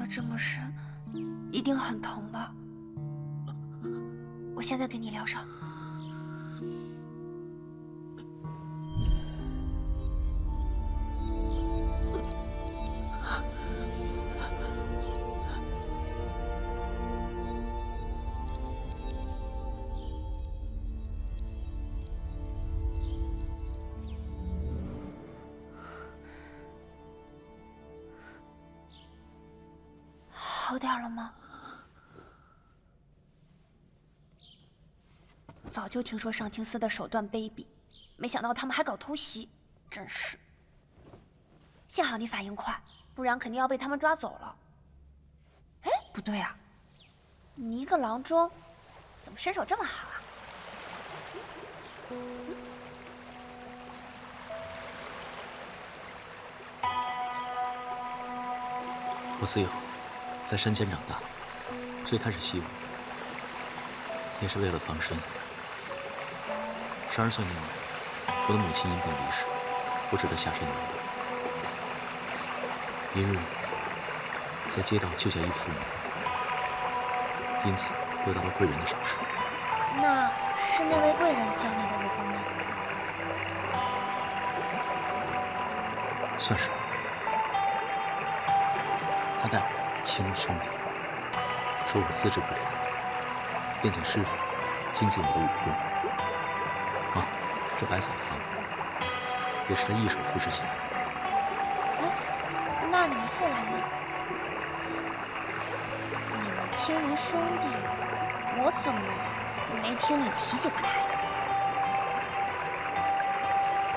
得这么深，一定很疼吧？我现在给你疗伤。好点了吗？早就听说上清司的手段卑鄙，没想到他们还搞偷袭，真是。幸好你反应快，不然肯定要被他们抓走了。哎，不对啊，你一个郎中，怎么身手这么好啊？我自幼在山间长大，最开始习武也是为了防身。12岁那年，我的母亲因病离世，我只得下山游历。一日，在街道救下一妇女，因此得到了贵人的赏识。那是那位贵人教你的武功吗？算是。他待我亲如兄弟，说我资质不凡，便请师傅精进我的武功。这百草堂也是他一手扶持起来的。哎，那你们后来呢？你们亲如兄弟，我怎么没听你提起过他呀？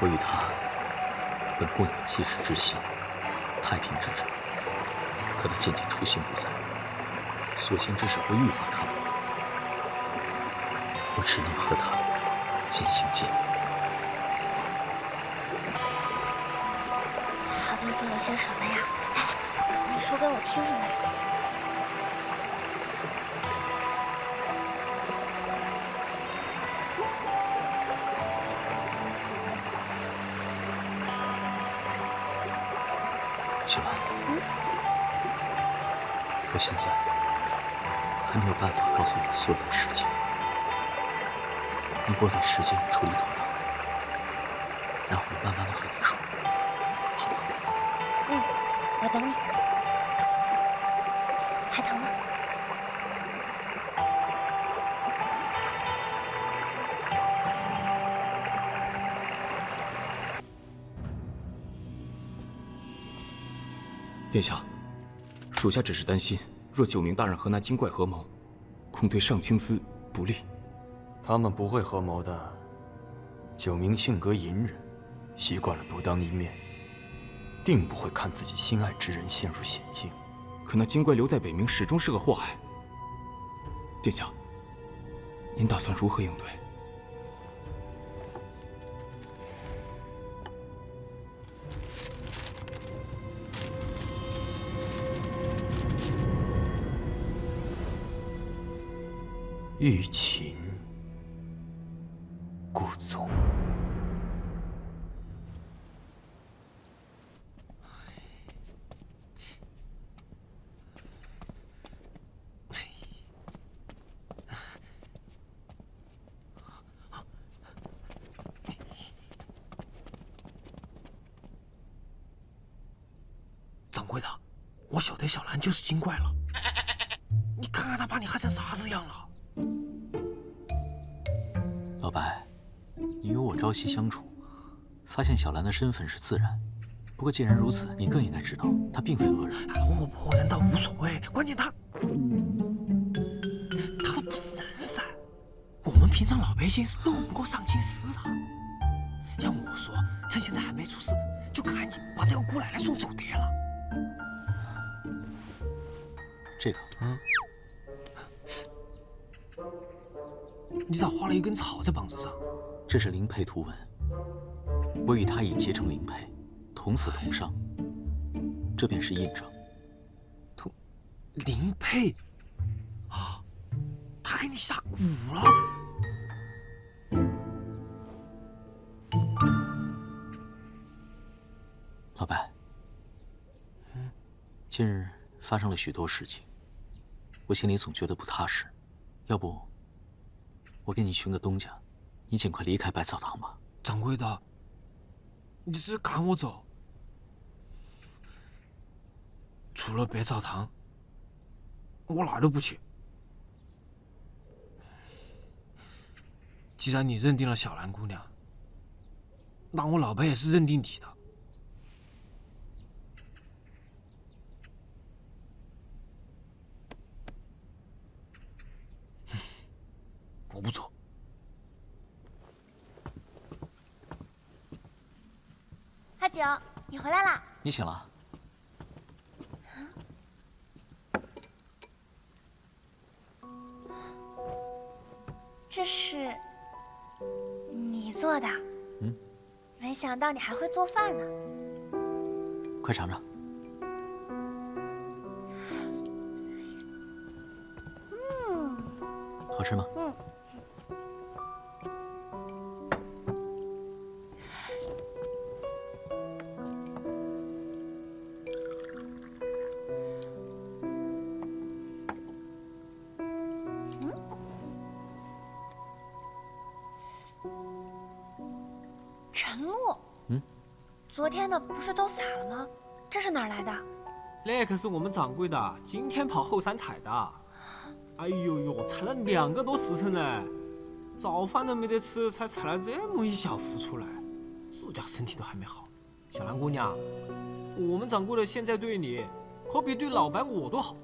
我与他本共有济世之心，太平之志，可他渐渐初心不在，所行之事会愈发看不惯，我只能和他渐行渐远。他都做了些什么呀？哎，你说给我听听呗。雪兰，我现在还没有办法告诉你所有的事情，你给我点时间处理妥当，然后我慢慢的和你说，好吗？我等你。还疼吗？殿下，属下只是担心，若九明大人和那精怪合谋，恐对上清司不利。他们不会合谋的。九明性格隐忍，习惯了独当一面，定不会看自己心爱之人陷入险境。可那精怪留在北冥，始终是个祸害。殿下，您打算如何应对？欲擒故纵。掌柜的，我晓得小兰就是精怪了。你看看他把你害成啥子样了？老白，你与我朝夕相处，发现小兰的身份是自然。不过既然如此，你更应该知道，她并非恶人。恶不恶人倒无所谓，关键他都不是人噻。我们平常老百姓是斗不过上清司的。要我说，趁现在还没出事，就赶紧把这个姑奶奶送走得了。这个，你咋画了一根草在膀子上？这是灵佩图文，我与他已结成灵佩，同死同伤，这便是印证。灵佩啊，他给你下蛊了。老白，近日发生了许多事情，我心里总觉得不踏实。要不，我给你寻个东家，你尽快离开百草堂吧。掌柜的，你是赶我走？除了百草堂，我哪儿都不去。既然你认定了小兰姑娘，那我老白也是认定你的。我不走。阿九，你回来啦！你醒了？这是你做的？嗯。没想到你还会做饭呢。快尝尝。好吃吗？嗯。陈露。昨天的不是都撒了吗？这是哪儿来的？那可是我们掌柜的今天跑后山采的。哎呦呦，采了2个多时辰呢，早饭都没得吃，才采了这么一小幅出来，自家身体都还没好。小兰姑娘，我们掌柜的现在对你，可比对老白我都好。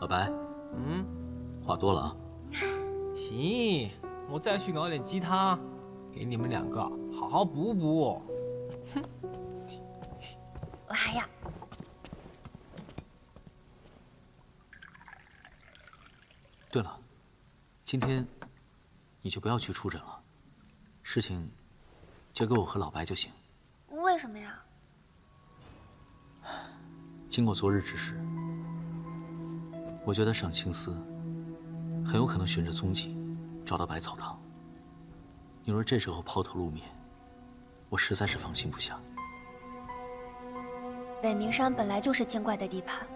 老白，话多了啊。行，我再去搞点鸡汤，给你们2个好好补补。哼，我还要。对了，今天你就不要去出诊了，事情交给我和老白就行。为什么呀？经过昨日之事，我觉得上清司很有可能循着踪迹找到百草堂。你若这时候抛头露面，我实在是放心不下。北冥山本来就是精怪的地盘，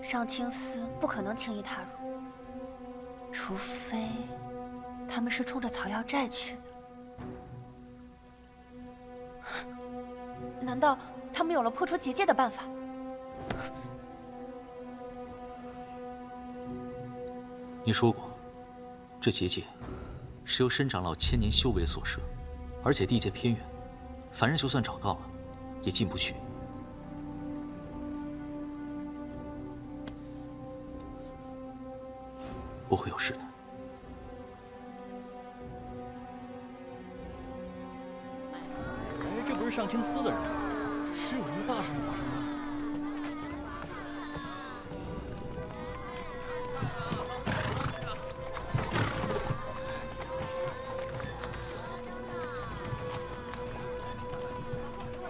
上清司不可能轻易踏入。除非他们是冲着草药寨去的。难道他们有了破除结界的办法？你说过，这结界是由申长老1000年修为所设，而且地界偏远，凡人就算找到了，也进不去。不会有事的。哎，这不是上清司的人，是有什么大事情发生吗？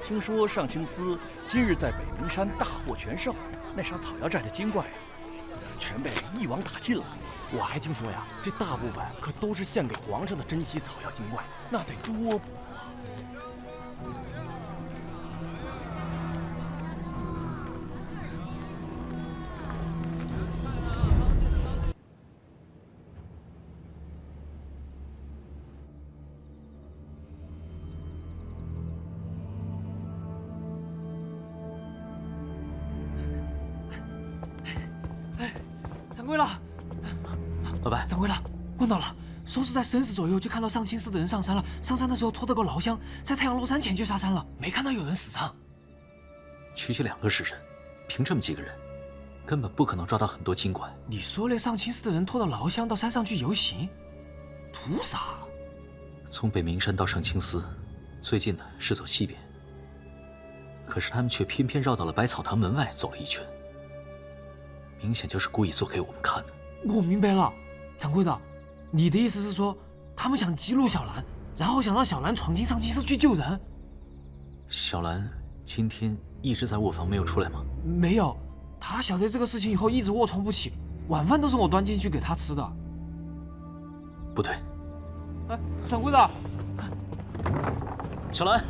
听说上清司今日在北冥山大获全胜，那杀草药寨的精怪全被一网打尽了。我还听说呀，这大部分可都是献给皇上的珍稀草药精怪，那得多补啊！掌柜了，老白，掌柜了，问到了，说是在申时左右就看到上清司的人上山了，上山的时候拖着个老箱，在太阳落山前就下山了，没看到有人死伤。区区2个时辰，凭这么几个人，根本不可能抓到很多精怪。你说那上清司的人拖着老箱到山上去游行，图啥？从北冥山到上清司，最近的是走西边，可是他们却偏偏绕到了百草堂门外走了一圈，明显就是故意做给我们看的。我明白了，掌柜的，你的意思是说，他们想激怒小兰，然后想让小兰闯进上清司去救人？小兰今天一直在卧房没有出来吗？没有，她晓得这个事情以后一直卧床不起，晚饭都是我端进去给她吃的。不对，哎，掌柜的，小兰，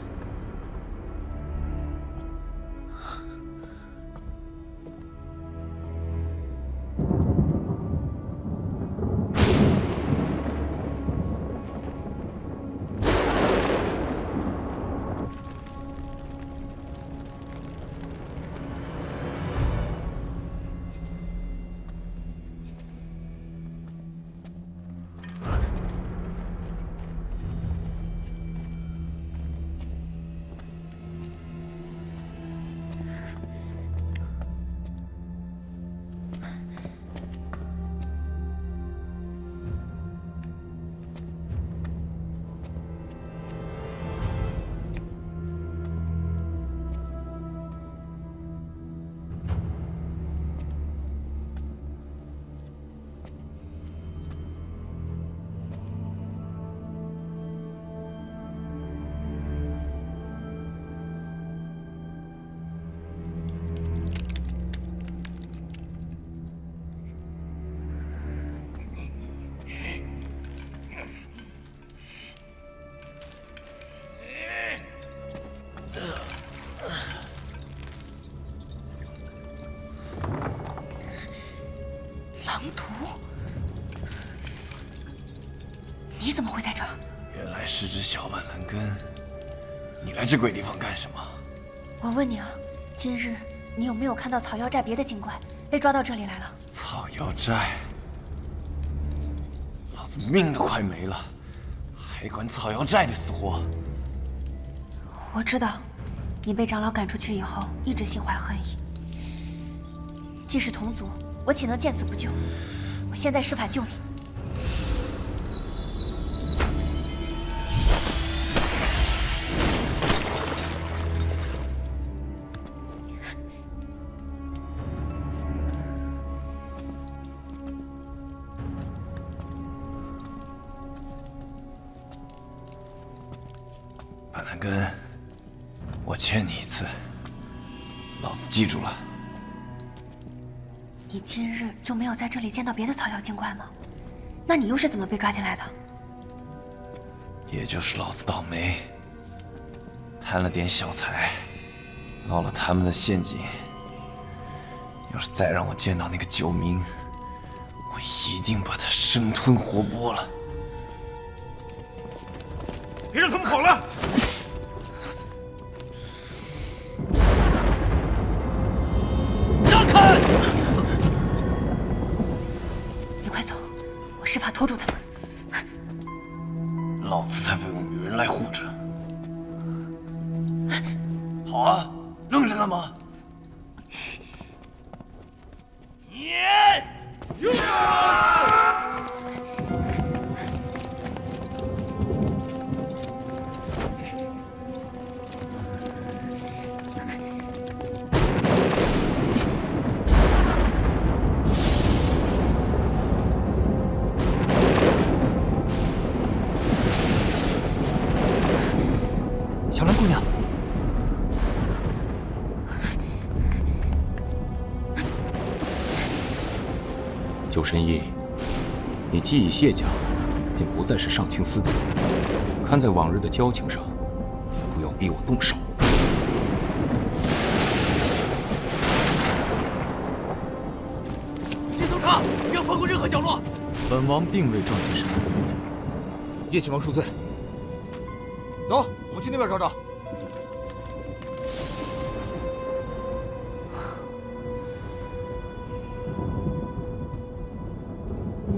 你怎么会在这儿？原来是只小板蓝根，你来这鬼地方干什么？我问你啊，今日你有没有看到草药寨别的精怪被抓到这里来了？草药寨，老子命都快没了，还管草药寨的死活？我知道，你被长老赶出去以后，一直心怀恨意。既是同族，我岂能见死不救？我现在施法救你。板蓝根，我欠你一次，老子记住了。你今日就没有在这里见到别的草药精怪吗？那你又是怎么被抓进来的？也就是老子倒霉，贪了点小财，落了他们的陷阱。要是再让我见到那个九明，我一定把他生吞活剥了。别让他们跑了！让开！你快走，我施法拖住他们。老子才不用女人来护着。跑啊！愣着干嘛？小兰姑娘，九神医，你既已卸甲，便不再是上清司的人。看在往日的交情上，不要逼我动手。仔细搜查，不要放过任何角落。本王并未撞见什么女子。叶亲王恕罪。走，我们去那边找找。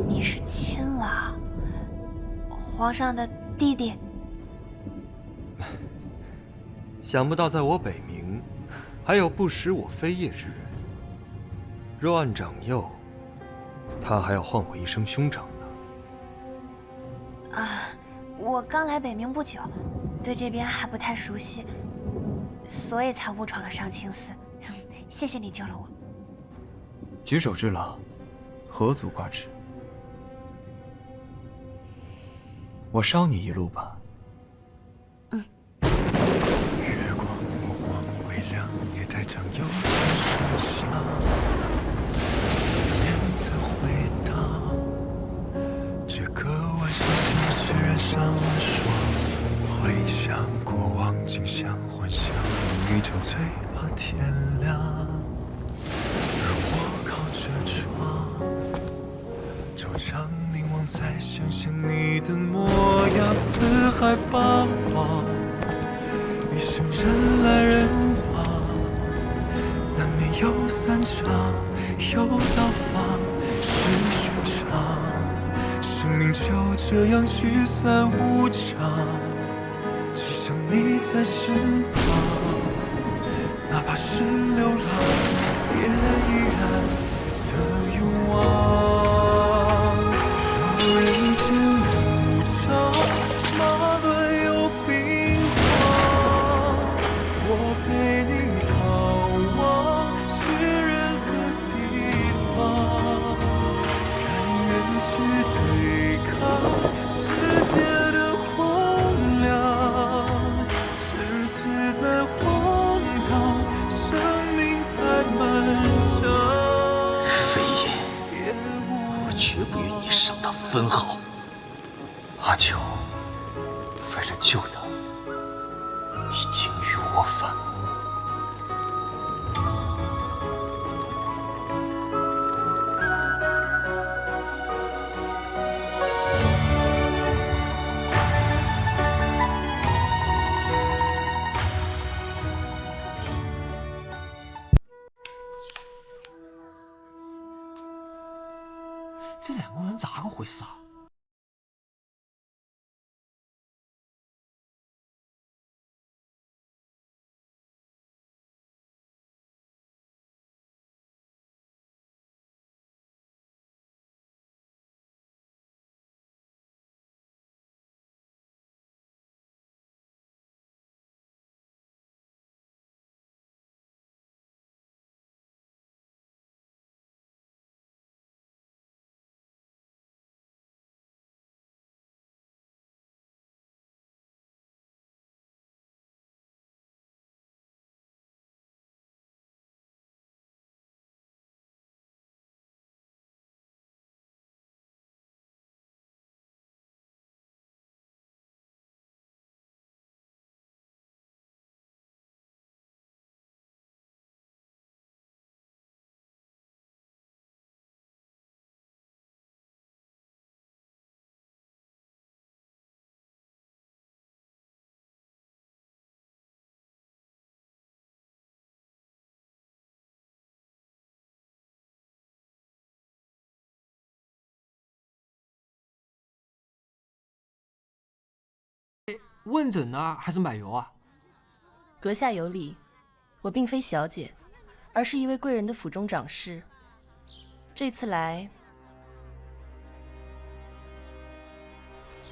你是亲王，皇上的弟弟。想不到在我北冥，还有不识我非业之人。若按长幼，他还要唤我一声兄长呢。啊，我刚来北冥不久，对这边还不太熟悉，所以才误闯了上清司。谢谢你救了我。举手之劳，何足挂齿。我捎你一路吧。月光目光微亮，也带张悠然盛夏。思念在回荡，这个晚上心绪染上了霜。回想过往景象，幻想一张嘴把天亮。而我靠着窗，惆怅凝望在想象你的模样，四海八荒，一生人来人往，难免有散场，有到访，是寻常。生命就这样聚散无常，只想你在身旁，哪怕是流浪，也依然的勇往。若人间无常，马轮有兵荒，我陪你逃亡，去任何地方，甘愿去对抗世界的荒凉。现实在荒唐，生命在漫长。飞燕，我绝不与你伤他分毫。阿九，为了救他，你竟与我反目。能咋个回事啊？问诊啊，还是买油啊？阁下有礼，我并非小姐，而是一位贵人的府中长侍。这次来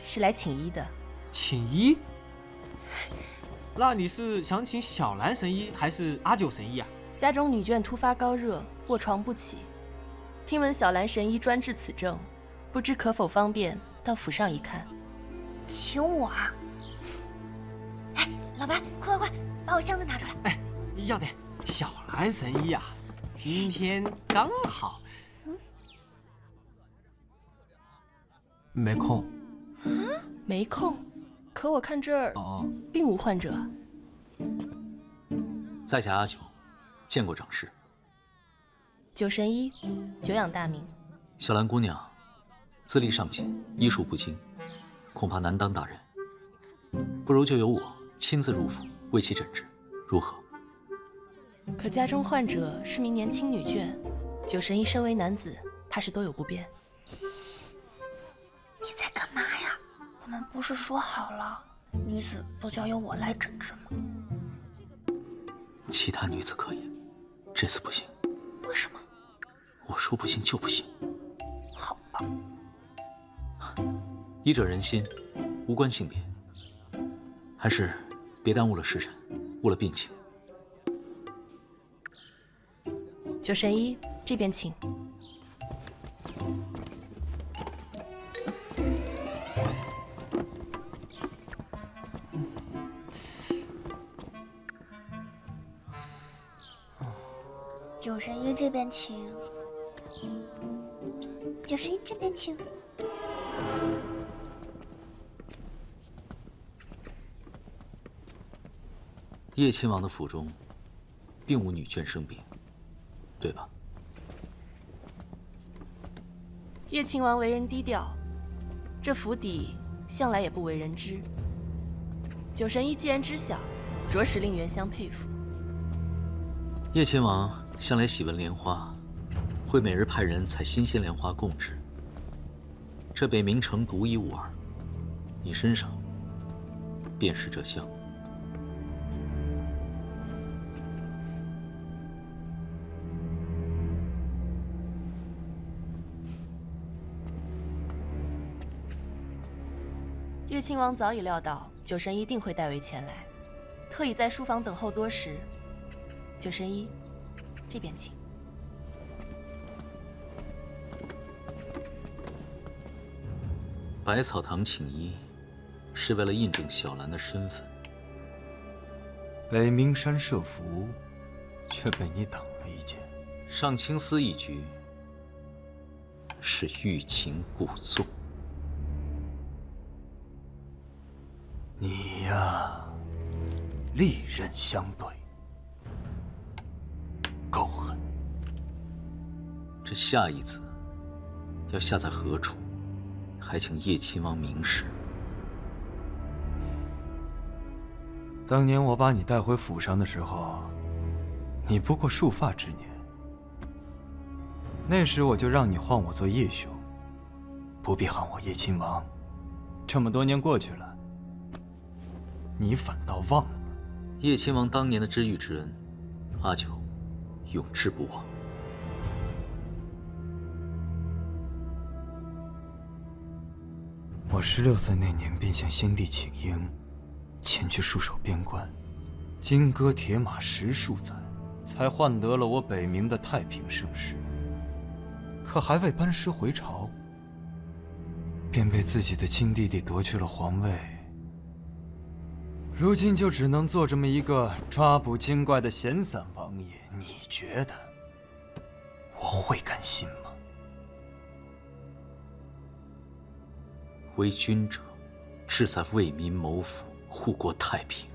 是来请医的。请医？那你是想请小兰神医还是阿九神医啊？家中女眷突发高热，卧床不起，听闻小兰神医专治此症，不知可否方便到府上一看？请我啊！哎，老白，快快快，把我箱子拿出来！哎，要得，小兰神医啊，今天刚好。没空。没空，可我看这儿并无患者。在下阿九，见过长侍。九神医，久仰大名。小兰姑娘，资历尚浅，医术不精，恐怕难当大人。不如就由我亲自入府为其诊治，如何？可家中患者是名年轻女眷，九神医身为男子，怕是多有不便。你在干嘛呀？我们不是说好了，女子都交由我来诊治吗？其他女子可以，这次不行。为什么？我说不行就不行。好吧。医者仁心，无关性别，还是别耽误了时辰，误了病情。九神医，这边请。九神医这边请。九神医这边请。叶亲王的府中，并无女眷生病，对吧？叶亲王为人低调，这府邸向来也不为人知。九神医既然知晓，着实令原乡佩服。叶亲王向来喜闻莲花，会每日派人采新鲜莲花供制。这北冥城独一无二，你身上便是这香。叶亲王早已料到九神医定会代为前来，特意在书房等候多时。九神医，这边请。百草堂请医，是为了印证小兰的身份。北冥山设伏，却被你挡了一箭。上清司一局，是欲擒故纵。你呀，利刃相对，够狠。这下一子要下在何处？还请叶亲王明示。当年我把你带回府上的时候，你不过束发之年。那时我就让你唤我做叶兄，不必喊我叶亲王，这么多年过去了，你反倒忘了。叶亲王当年的知遇之恩，阿九永志不忘。我16岁那年便向先帝请缨，前去戍守边关，金戈铁马10数载，才换得了我北冥的太平盛世。可还未班师回朝，便被自己的亲弟弟夺去了皇位。如今就只能做这么一个抓捕精怪的闲散王爷，你觉得我会甘心吗？为君者，志在为民谋福，护国太平。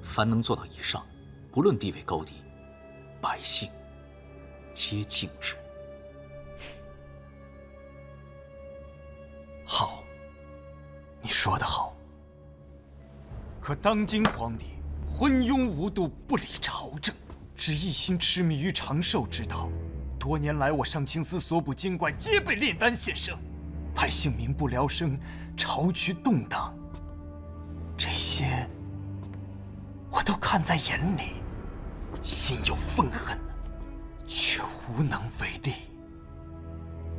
凡能做到以上，不论地位高低，百姓皆敬之。好，你说得好。可当今皇帝昏庸无度，不理朝政，只一心痴迷于长寿之道。多年来，我上清司所捕精怪皆被炼丹献圣，百姓民不聊生，朝局动荡。这些我都看在眼里，心有愤恨，却无能为力。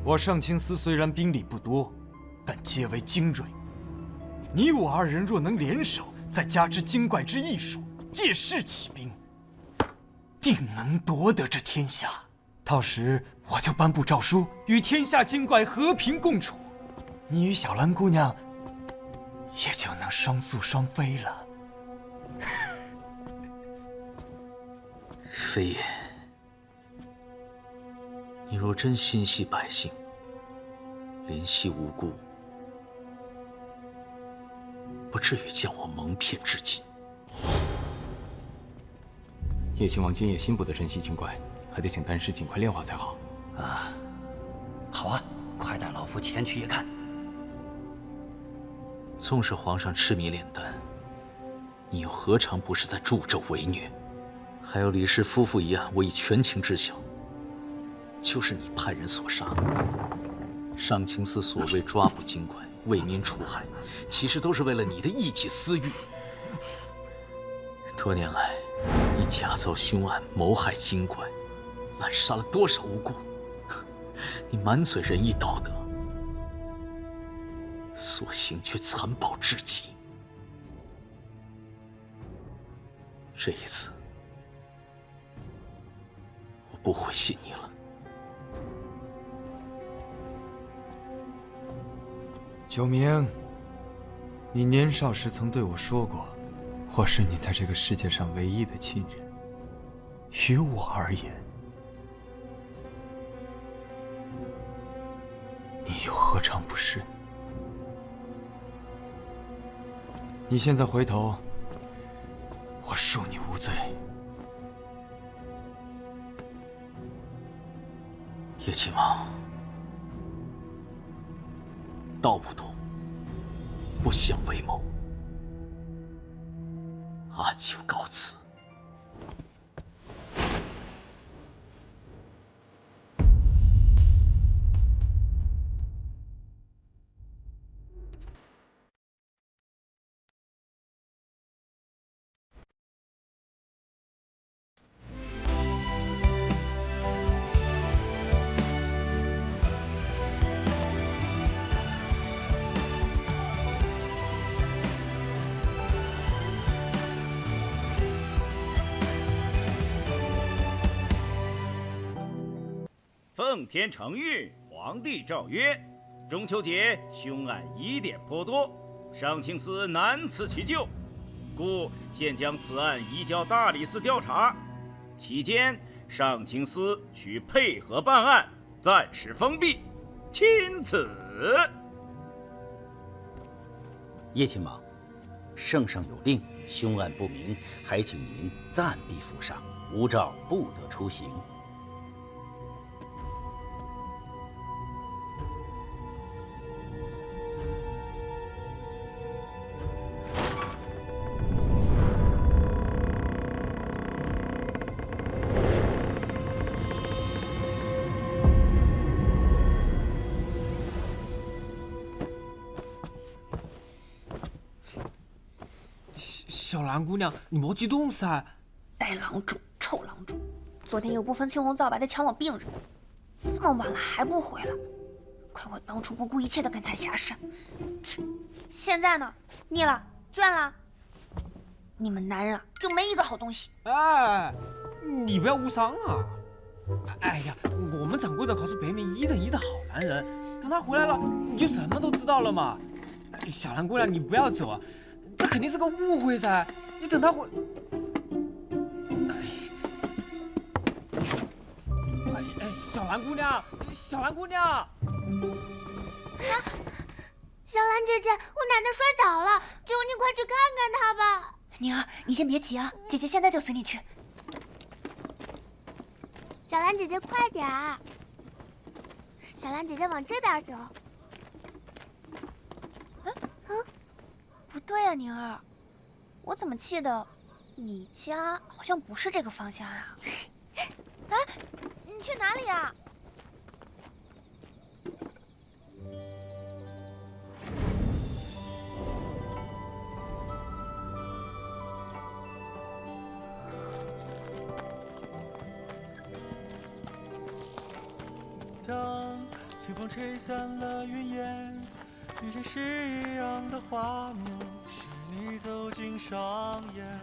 我上清司虽然兵力不多，但皆为精锐。你我2人若能联手，再加之精怪之艺术，借势起兵，定能夺得这天下。到时我就颁布诏书，与天下精怪和平共处，你与小兰姑娘也就能双宿双飞了。飞爷，你若真心系百姓，怜惜无辜，不至于将我蒙骗至今。叶亲王今夜心不得珍惜精怪，还得请丹师尽快炼化才好。啊，好啊，快带老夫前去一看。纵使皇上痴迷炼丹，你又何尝不是在助纣为虐？还有李氏夫妇一案，我已全情知晓，就是你派人所杀。上清司所谓抓捕精怪，为民除害，其实都是为了你的一己私欲。多年来，你假造凶案，谋害精怪，滥杀了多少无辜？你满嘴仁义道德，所行却残暴至极。这一次，我不会信你了。九明，你年少时曾对我说过，我是你在这个世界上唯一的亲人。于我而言，你又何尝不是呢？你现在回头，我恕你无罪。叶亲王，道不同，不相为谋。阿九告辞。奉天承运，皇帝诏曰：中秋节凶案疑点颇多，上清司难辞其咎，故现将此案移交大理寺调查。期间，上清司需配合办案，暂时封闭，钦此。叶亲王，圣上有令，凶案不明，还请您暂避府上，无诏不得出行。小兰姑娘，你莫激动噻！白狼主，臭狼主，昨天又不分青红皂白的抢我病人，这么晚了还不回来，亏我当初不顾一切的跟他下山。切，现在呢？腻了，倦了？你们男人啊，就没一个好东西。哎，你不要误伤啊！哎呀，我们掌柜的可是北冥1等1的好男人，等他回来了，你就什么都知道了嘛。小兰姑娘，你不要走啊，这肯定是个误会噻。你等他回，哎，小兰姑娘，小兰姑娘，小兰姐姐，我奶奶摔倒了，求你快去看看她吧。宁儿，你先别急啊，姐姐现在就随你去。小兰姐姐，快点儿！小兰姐姐往这边走。不对啊，宁儿，我怎么记得你家好像不是这个方向啊？哎，你去哪里啊？当清风吹散了云烟，遇见诗样的画面，是你走进双眼。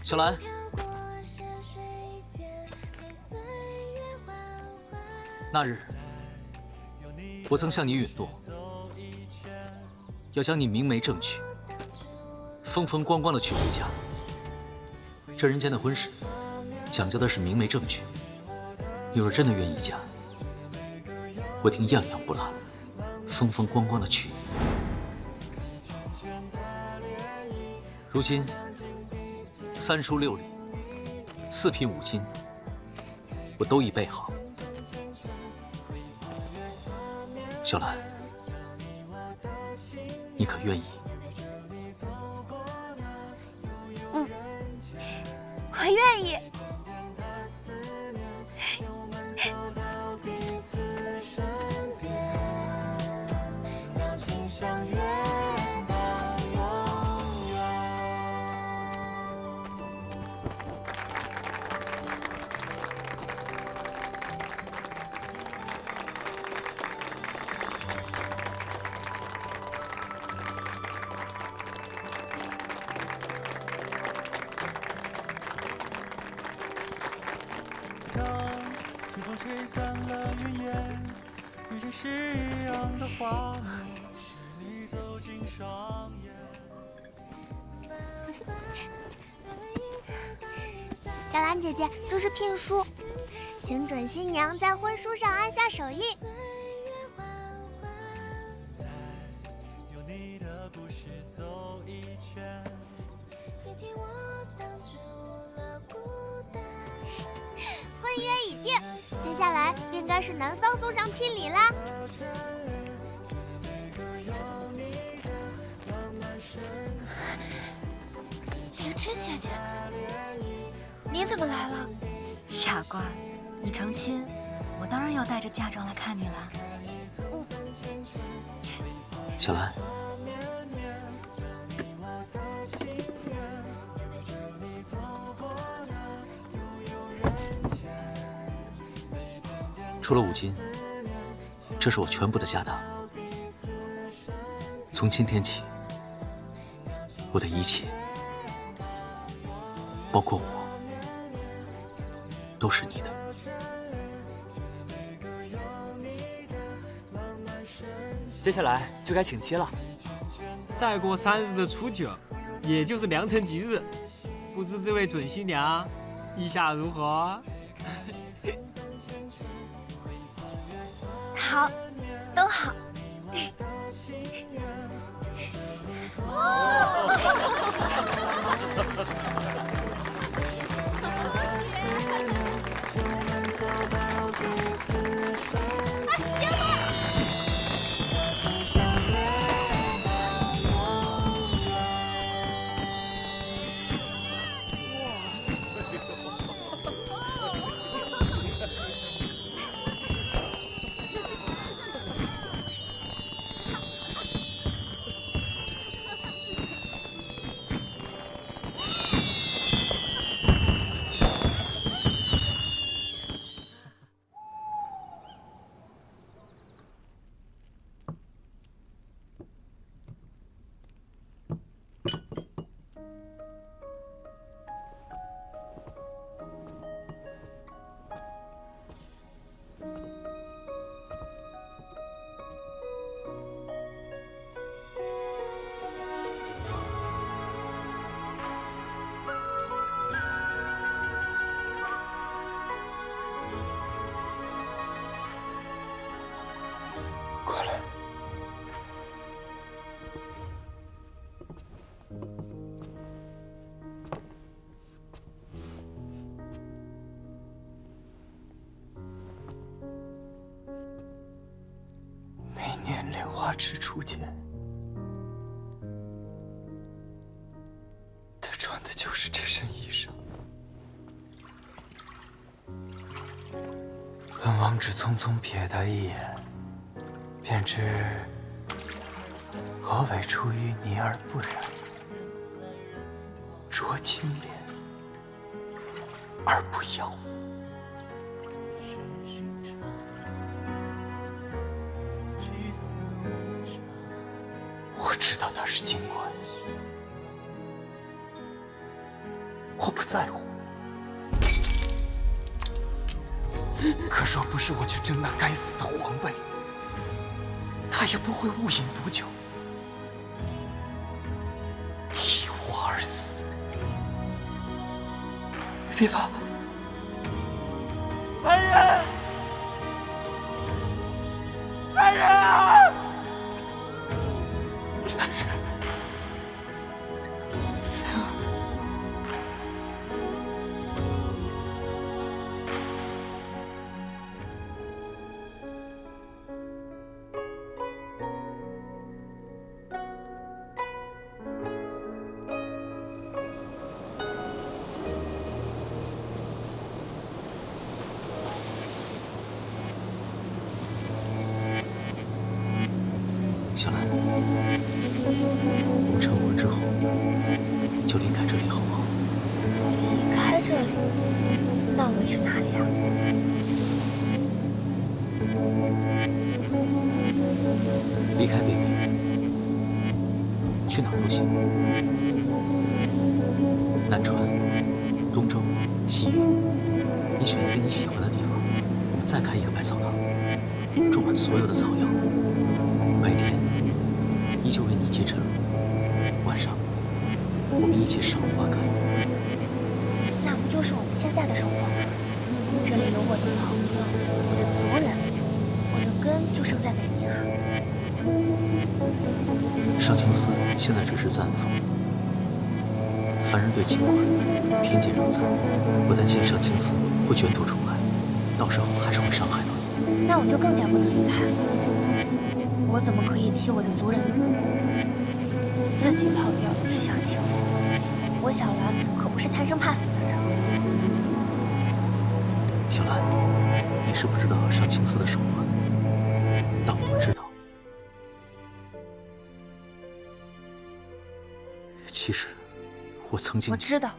小兰，那日我曾向你允诺，要将你明媒正娶，风风光光的娶回家。这人间的婚事，讲究的是明媒正娶。你若真的愿意嫁，我定样样不落，风风光光的娶你。如今3书6礼，4品5金，我都已备好。小兰，你可愿意？我愿意。清风吹散了云烟，遇见诗样的画面，是你走进双眼。小兰姐姐，这是聘书，请准新娘在婚书上按下手印。有你的故事走一圈。婚约已定，接下来应该是男方送上聘礼啦。灵芝姐姐，你怎么来了？傻瓜，你成亲，我当然要带着嫁妆来看你了。小兰，除了5金，这是我全部的家当。从今天起，我的一切，包括我，都是你的。接下来就该请期了。再过3日的初9，也就是良辰吉日，不知这位准新娘意下如何？好，都好。八尺初见，他穿的就是这身衣裳。本王只匆匆瞥他一眼，便知何为出淤泥而不染，濯清涟而不妖。我知道他是精怪，我不在乎。可若不是我去争那该死的皇位，他也不会误饮毒酒，替我而死。别怕，来人！来人啊！小兰，我们成婚之后就离开这里，好不好？离开这里？那我们去哪里啊？离开北冥，去哪儿都行。南川、东周、西域，你选一个你喜欢的地方，我们再开一个百草堂，种满所有的草药。白天依旧为你结尘，晚上我们一起赏花开。那不就是我们现在的生活吗？这里有我的朋友，我的族人，我的根就生在北冥啊。上清寺现在只是暂封，凡人对精怪偏见仍在，我担心上清寺会卷土重来，到时候还是会伤害到你。那我就更加不能离开。我怎么可以弃我的族人于不顾，自己跑掉去享清福？我小兰可不是贪生怕死的人。小兰，你是不知道上清寺的手段，但我知道。其实，我曾经……我知道，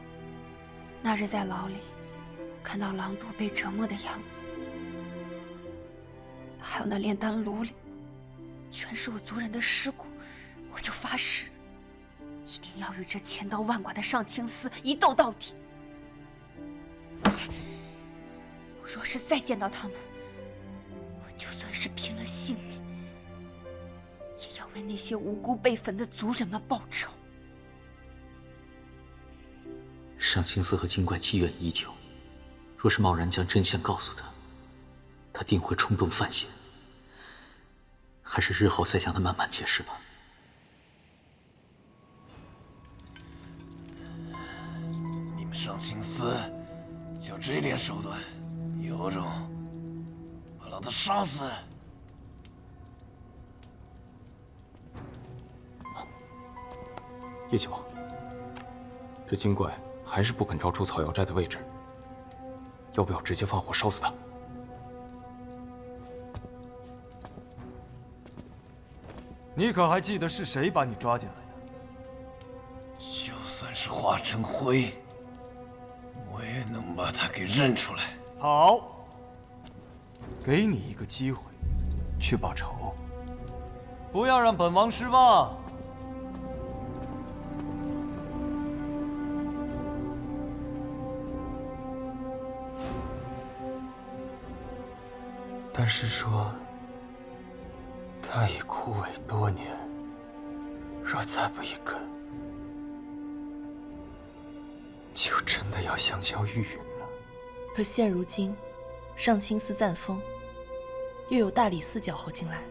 那日在牢里看到狼毒被折磨的样子，还有那炼丹炉里全是我族人的尸骨，我就发誓，一定要与这千刀万剐的上清寺一斗到底。我若是再见到他们，我就算是拼了性命，也要为那些无辜被焚的族人们报仇。上清寺和精怪积怨已久，若是贸然将真相告诉他，他定会冲动犯险。还是日后再向他慢慢解释吧。你们上清寺就这点手段，有种把老子杀死！叶亲王，这精怪还是不肯交出草药斋的位置，要不要直接放火烧死他？你可还记得是谁把你抓进来的？就算是化成灰，我也能把他给认出来。好，给你一个机会，去报仇，不要让本王失望。但是说，他已枯萎多年，若再不一根，就真的要香消玉殒了。可现如今，上清寺暂封，又有大理寺搅和进来，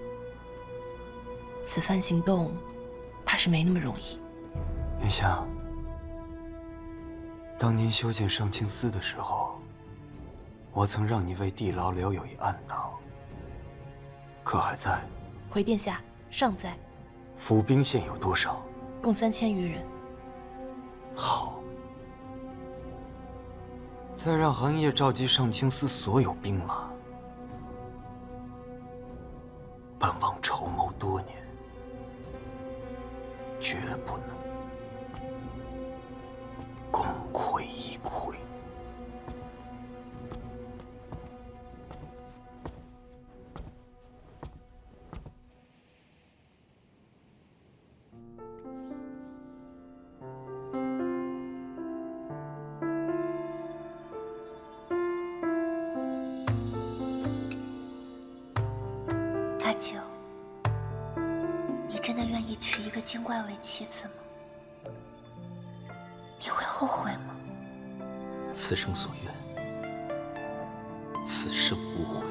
此番行动，怕是没那么容易。云香，当年修建上清寺的时候，我曾让你为地牢留有一暗道，可还在？回殿下，尚在。府兵现有多少？共3000余人。好，再让韩烨召集上清司所有兵马。本王筹谋多年，绝不能功亏一篑。阿九，你真的愿意娶一个精怪为妻子吗？你会后悔吗？此生所愿，此生无悔。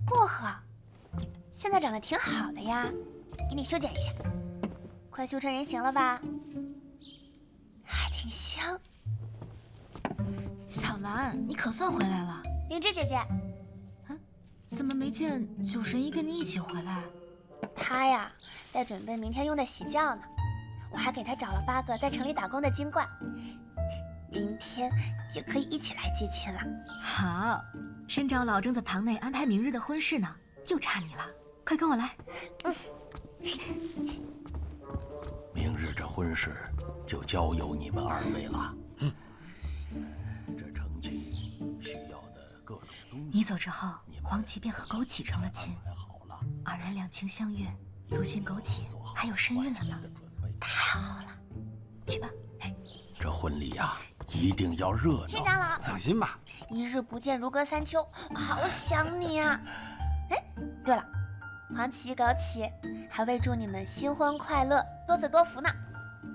薄荷，现在长得挺好的呀，给你修剪一下，快修成人形了吧？还挺香。小兰，你可算回来了。灵芝姐姐，怎么没见酒神医跟你一起回来？她呀，在准备明天用的喜轿呢。我还给她找了8个在城里打工的精怪，明天就可以一起来接亲了。好，深找老郑在堂内安排明日的婚事呢，就差你了，快跟我来。明日这婚事就交由你们2位了。这成亲需要的各种东西，你走之后，黄芪便和枸杞成了亲，2人两情相悦，如今枸杞还有身孕了呢，太好了。去吧。这婚礼呀，一定要热闹。薛长老，放心吧，一日不见如隔3秋，好想你啊！哎，对了，黄芪、枸杞还为祝你们新婚快乐，多子多福呢。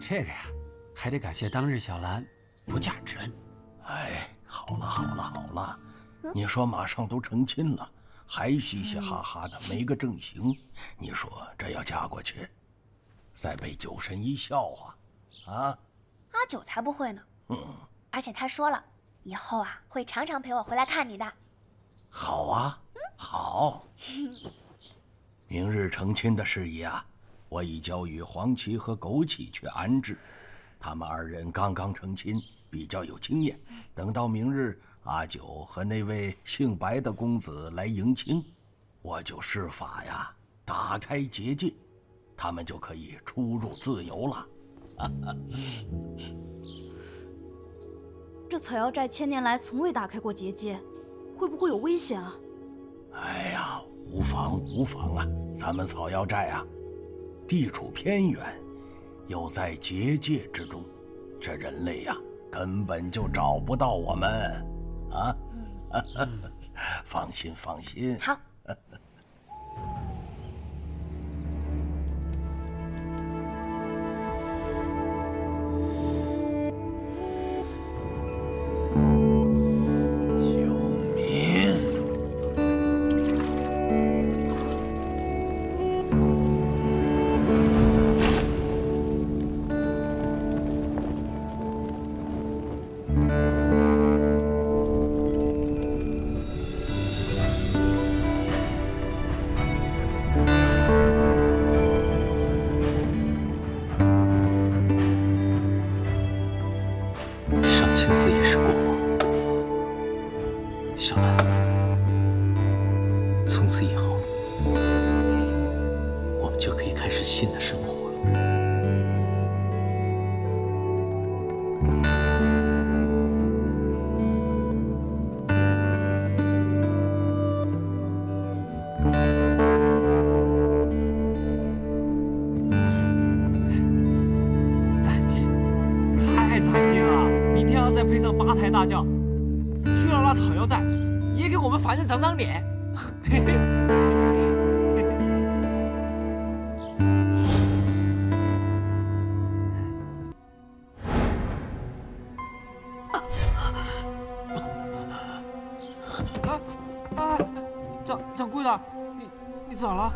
这个呀，还得感谢当日小兰不嫁之恩。哎，好了，你说马上都成亲了，还嘻嘻哈哈的没个正形，你说这要嫁过去，再被酒神医笑话，啊？阿九才不会呢。而且他说了，以后啊会常常陪我回来看你的。好啊，好。明日成亲的事宜啊，我已交与黄芪和枸杞去安置。他们2人刚刚成亲，比较有经验。等到明日阿九和那位姓白的公子来迎亲，我就施法呀，打开结界，他们就可以出入自由了。这草药寨1000年来从未打开过结界，会不会有危险啊？哎呀，无妨啊！咱们草药寨啊，地处偏远，又在结界之中，这人类呀，根本就找不到我们啊！放心。好。青丝也是过往，小兰，从此以后，我们就可以开始新的生活了。赞极，太赞极了！明天要再配上8台大轿，去了那草药寨，也给我们凡人长长脸。掌柜的，你咋了？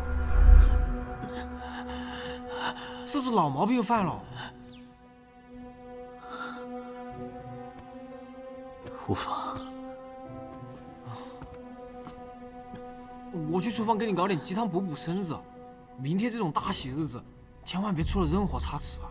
是不是老毛病又犯了？无妨。我去厨房给你搞点鸡汤补补身子。明天这种大喜日子，千万别出了任何差池啊！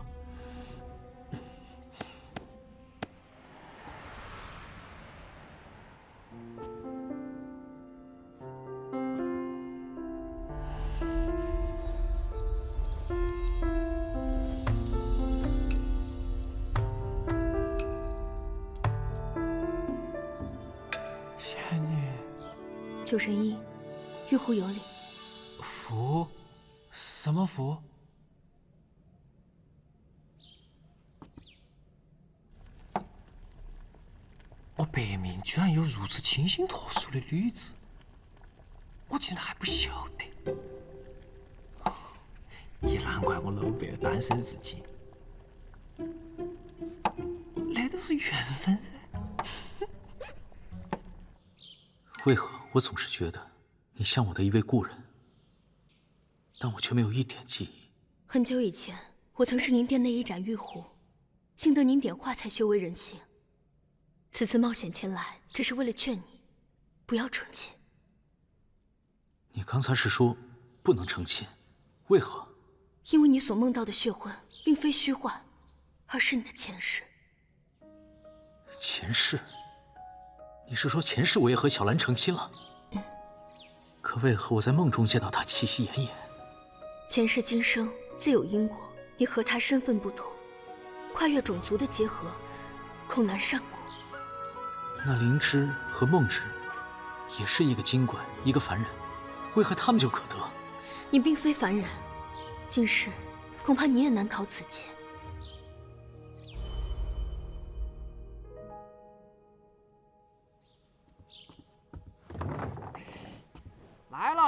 仙女，救神医，玉壶有礼。符？什么符？我北冥居然有如此清新脱俗的女子，我竟然还不晓得。也难怪我老辈单身至今，那都是缘分噻。为何我总是觉得你像我的一位故人，但我却没有一点记忆？很久以前，我曾是您殿内一盏玉壶，幸得您点化才修为人形。此次冒险前来，只是为了劝你不要成亲。你刚才是说不能成亲，为何？因为你所梦到的血魂并非虚幻，而是你的前世。前世？你是说前世我也和小兰成亲了？可为何我在梦中见到她气息奄奄？前世今生自有因果，你和她身份不同，跨越种族的结合，恐难善果。那灵芝和梦之也是一个精怪，一个凡人，为何他们就可得？你并非凡人，今世恐怕你也难逃此劫。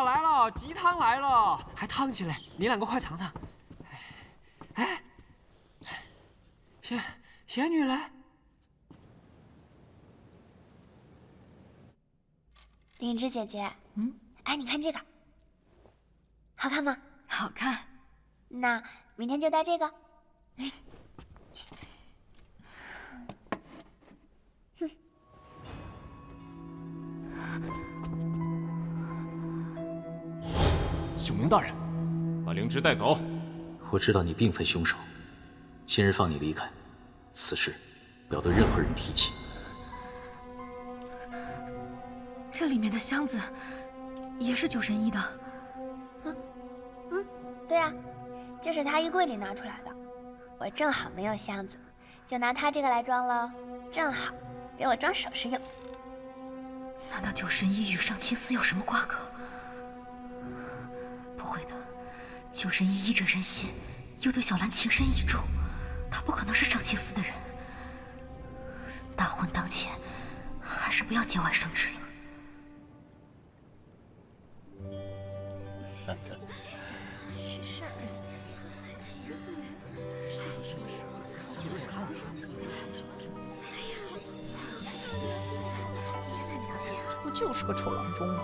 来了，鸡汤来了，还烫起来，你两个快尝尝。哎，仙女来。灵芝姐姐，哎，你看这个，好看吗？好看。那明天就戴这个。九明大人，把灵芝带走。我知道你并非凶手，今日放你离开，此事不要对任何人提起。这里面的箱子也是九神医的。对啊，这是他衣柜里拿出来的，我正好没有箱子，就拿他这个来装了，正好给我装首饰用。难道九神医与上清寺有什么瓜葛？不会的，九神医医者仁心，又对小兰情深意重，他不可能是上清寺的人。大婚当前，还是不要节外生枝了。不就是个臭郎中吗？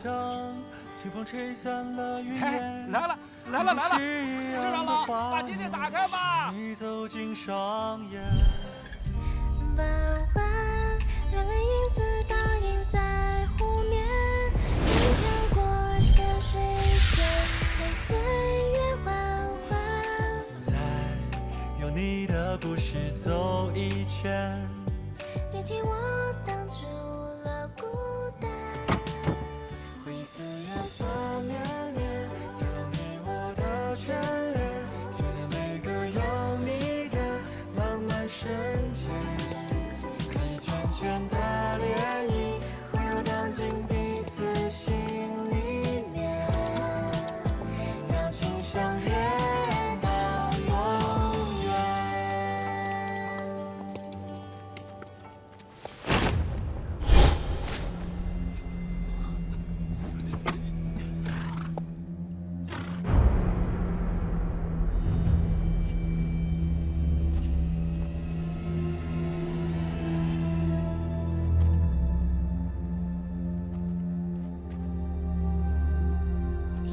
当清风吹散了云烟，来了，市长了，把结界打开吧。你走进双眼。弯弯两个影子倒映在湖面，你飘过山水间，陪岁月缓缓。再有你的故事走一圈，别替我挡住了孤单。灰色月色绵绵，就让你我的眷恋，写了每个有你的浪漫瞬间。一圈圈的涟漪，会游荡进彼此心里面，两情相悦到永远。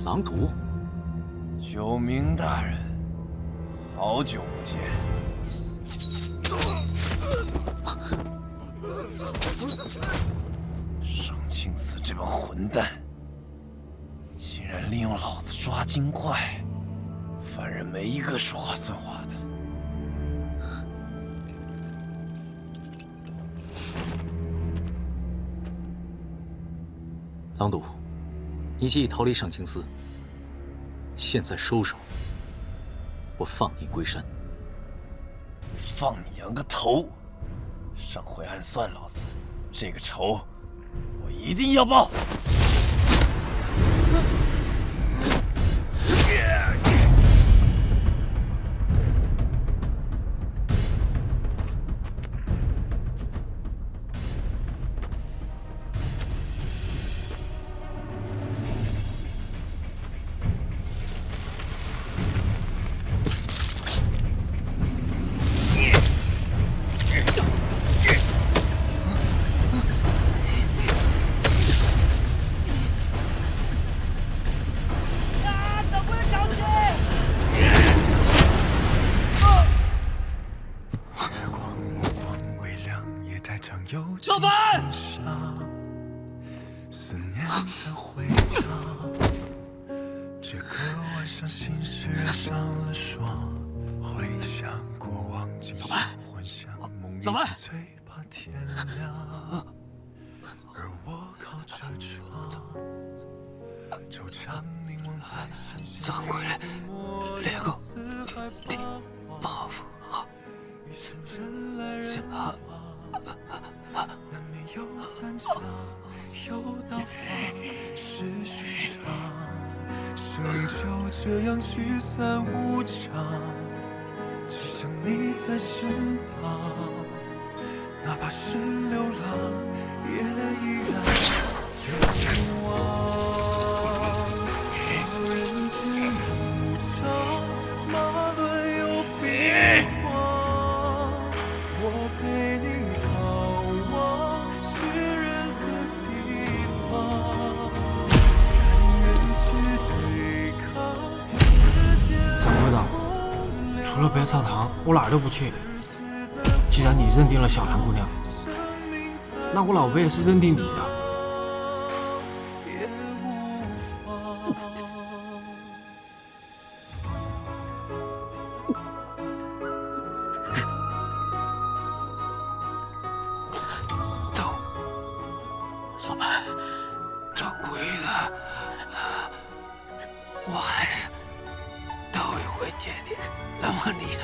狼毒。九明大人，好久不见。上清寺这帮混蛋，竟然利用老子抓精怪，凡人没一个说话算话的。狼毒，你既已逃离上清寺，现在收手，我放你归山。放你娘个头！上回暗算老子，这个仇我一定要报！老板！思念才回答。这个晚上，心事染上了霜。回想过往，惊醒幻想，梦已沉醉，怕天亮。而我靠着窗，惆怅凝望在深陷掌柜的，那个你报复好，家。难免有散场，有到访，是寻常。生命就这样聚散无常，只想你在身旁，哪怕是流浪，也依然的愿望。人间无常，马轮又兵荒，我陪你。除了百草堂，我哪儿都不去。既然你认定了小兰姑娘，那我老伯也是认定你的。老板，掌柜的，我还是头一回见你那么厉害。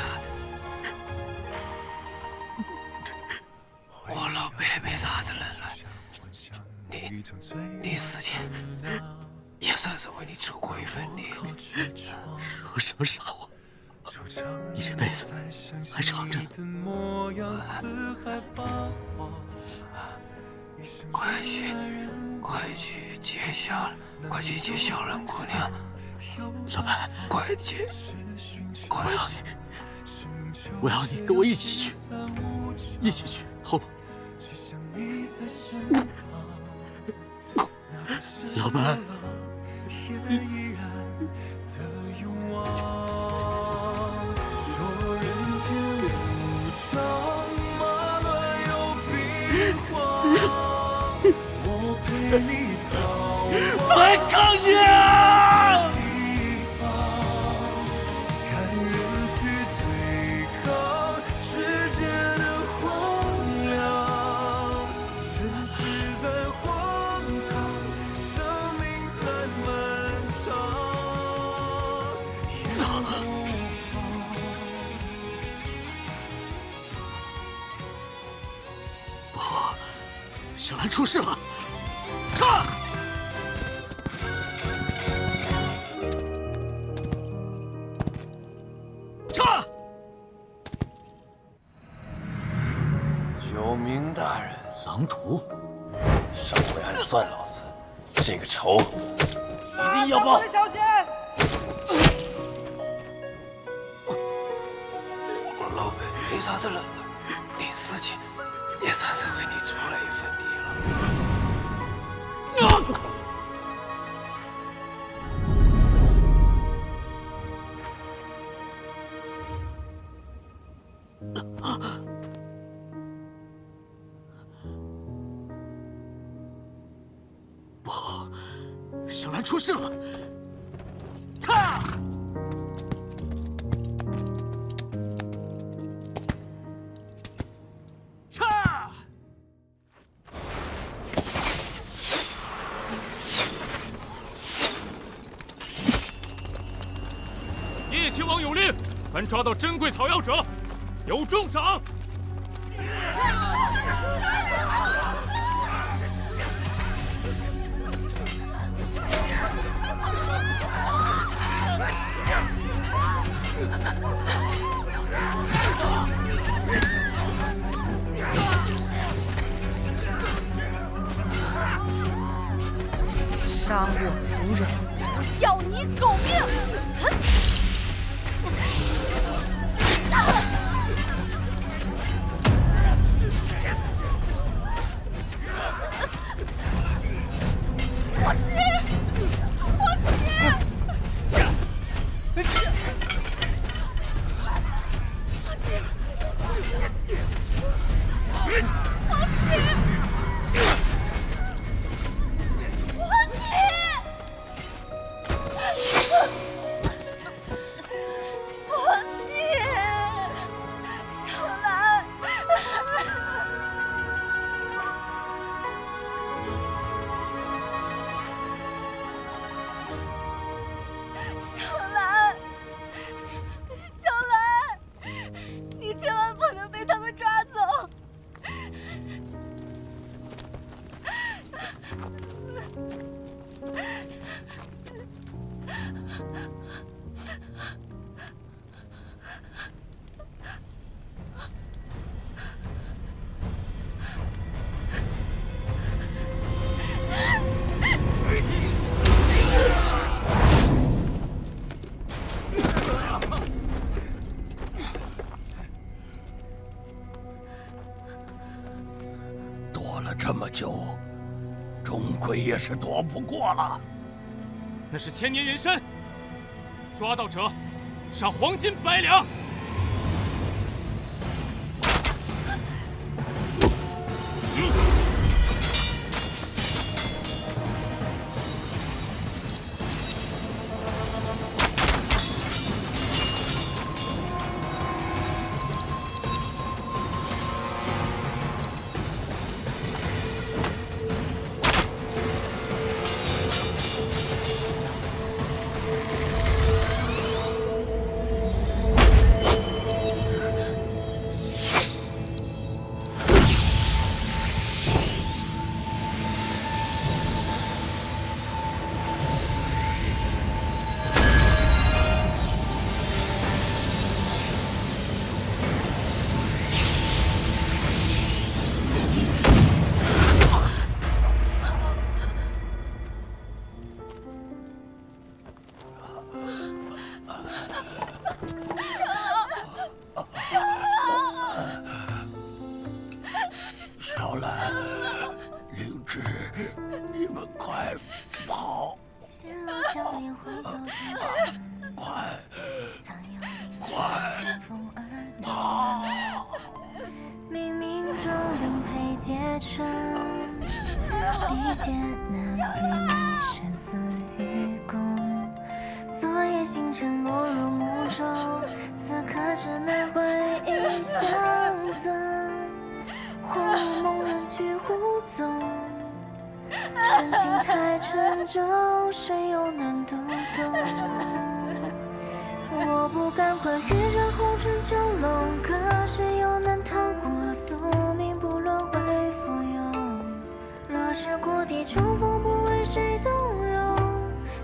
我老伯没啥子能耐，你死前也算是为你出过一份力。说什么傻话？你这辈子还长着呢。快去接小兰姑娘。老板，快接！我要你跟我一起去，一起去，好吗？老板，反抗你！小兰出事了，撤！撤！九明大人，狼毒，上回暗算老子，这个仇一定要报！小心！我老伯没啥子能耐，你死前也算是为你出了一份力了。兰出事了！他！杀！叶亲王有令，凡抓到珍贵草药者，有重赏。 杀我族人，要你狗命！我去！我去！这么久，终归也是躲不过了。那是千年人参，抓到者赏黄金100两。小兰、灵芝，你们快跑！快跑！冥冥中灵配结成，比劫难与你生死与共。昨夜星辰落入暮中，此刻只能回忆相赠。恍如梦人去无踪，深情太沉重，谁又能读懂？我不敢困于这红尘囚笼，可谁又能逃过宿命不轮回附庸？若是故地重逢，不为谁动容，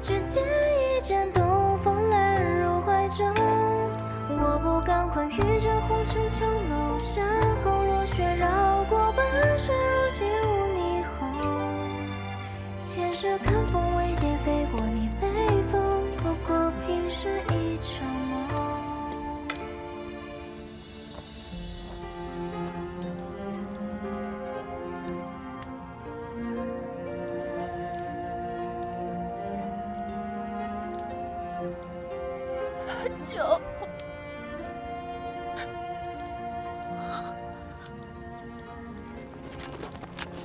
只见一剑东风烂入怀中。我不敢困于这红尘囚笼，身后落雪绕过半生，如今无霓虹。前世看风微蝶飞过你北风，不过平生一场梦。救！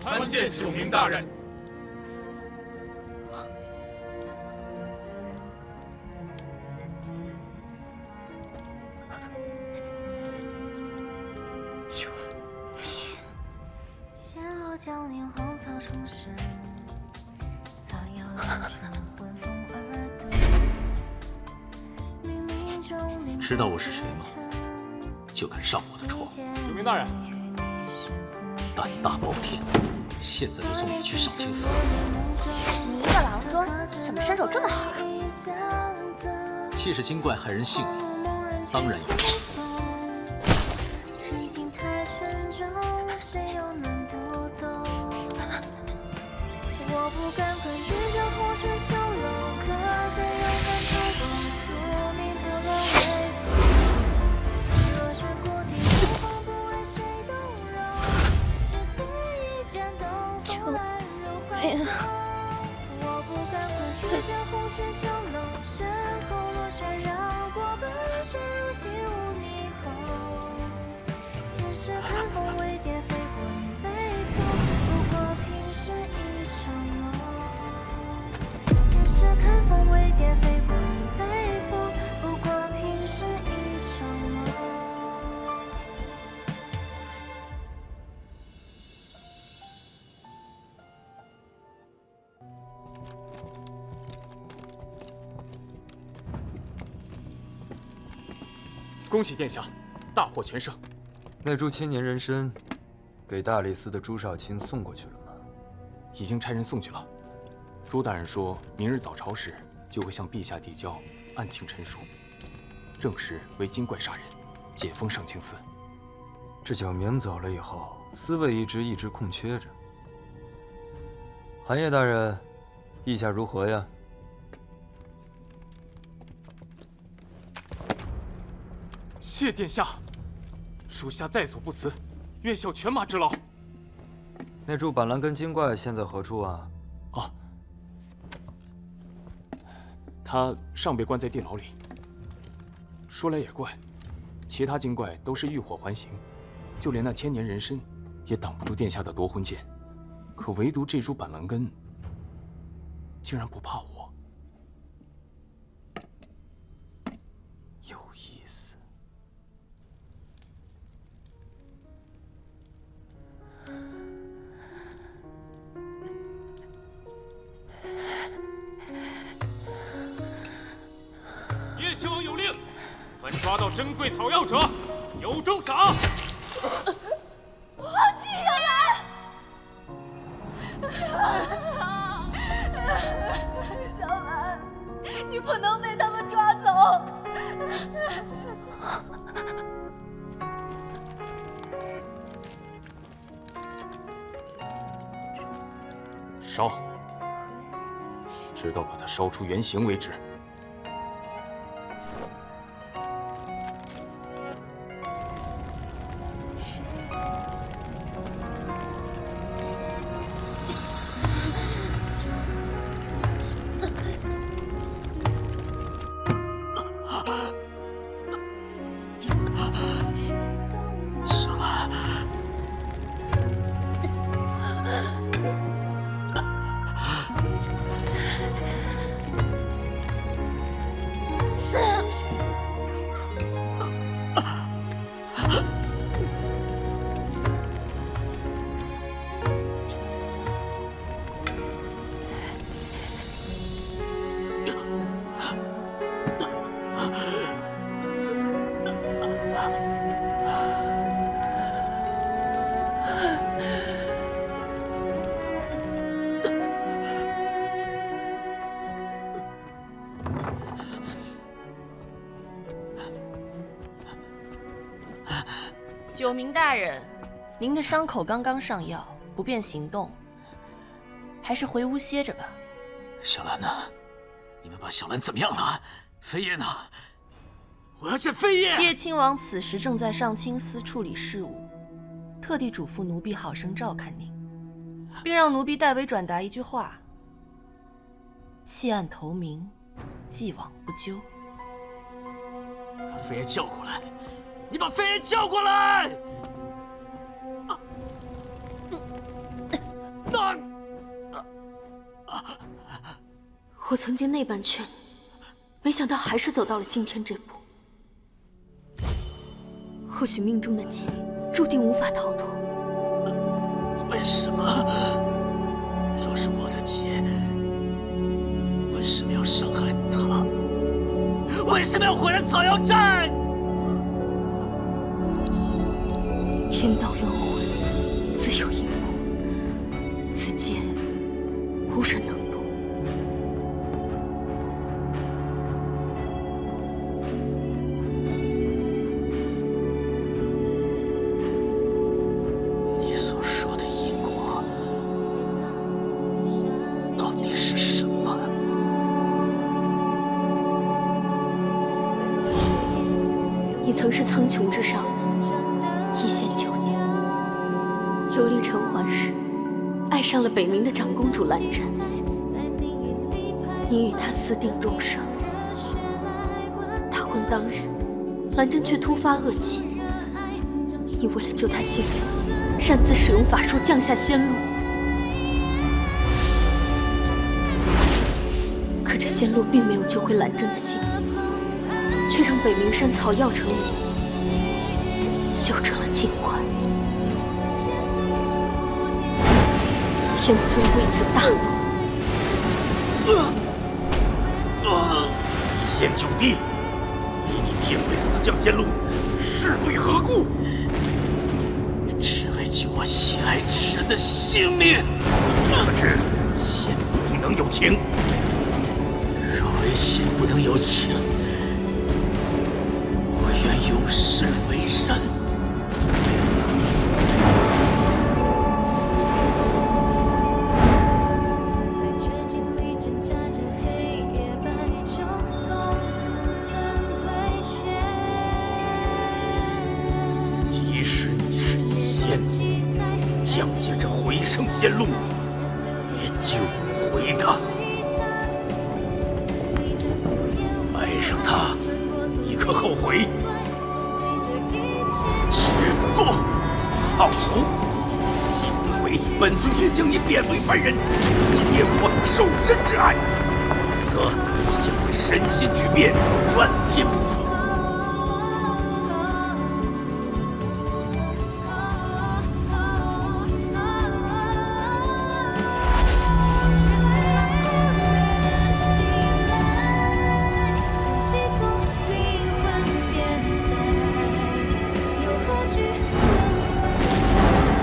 参见九明大人。将年荒草重生，草药留住闻风而动。冥冥中你知道我是谁吗？就敢上我的床！救命大人！胆大包天，现在就送你去上清寺。你一个郎中，怎么身手这么好啊？既是精怪害人性命，当然有罪。人情太沉重，谁又能读懂？我不敢困于这红尘囚笼，可谁又能读懂？宿命不能为负。若是故地无风不为谁动容，只借一剑东风来入怀中。我不敢困于这红尘囚笼，身后落水让过本水如洗无霓虹。前世看风为蝶飞过你眉峰，不过平生一场梦。前世看风为蝶飞过你眉峰，不过平生一场梦。恭喜殿下，大获全胜。那株千年人参，给大理寺的朱少卿送过去了吗？已经差人送去了。朱大人说明日早朝时就会向陛下递交案情陈述，证实为精怪杀人，解封上清寺。这九明走了以后，司卫一直空缺着。寒叶大人，意下如何呀？谢殿下，属下在所不辞，愿效犬马之劳。那株板蓝根精怪现在何处啊？啊，他尚被关在地牢里。说来也怪，其他精怪都是浴火还形，就连那千年人参也挡不住殿下的夺魂剑，可唯独这株板蓝根竟然不怕火。有意思。叶亲王有令，凡抓到珍贵草药者，有重赏。皇继小兰，小兰，你不能被他们抓走。烧，直到把它烧出原形为止。小兰，九明大人，您的伤口刚刚上药，不便行动，还是回屋歇着吧。小兰呢？你们把小兰怎么样了？飞叶呢？我要见飞叶！叶亲王此时正在上清司处理事务，特地嘱咐奴婢好生照看您，并让奴婢代为转达一句话：弃暗投明，既往不咎。把飞叶叫过来！你把飞叶叫过来！我曾经那般劝你，没想到还是走到了今天这步。或许命中的劫注定无法逃脱，为什么？若是我的姐，为什么要伤害她？为什么要毁了草药寨？天道轮回，自有因果，此劫无人能渡。你所说的因果，到底是什么？你曾是苍穹之上一线9年，游历尘寰时，爱上了北冥的长公主兰真。你与她私定终生。大婚当日，兰真却突发恶疾，你为了救她性命，擅自使用法术降下仙露。可这仙露并没有救回兰真的性命，却让北冥山草药城里修成了精怪。天尊为此大怒。一仙9帝，以你天为私降仙露，是为何故？只为救我心爱之人的性命。可知仙不能有情。若为仙不能有情，我愿永世为人。即使你是一仙，降下这回生仙露，也救不回他。爱上他，你可后悔？绝不！好，今回本尊也将你变为凡人，重尽灭我受人之爱，否则你将会身心俱灭，万劫不复。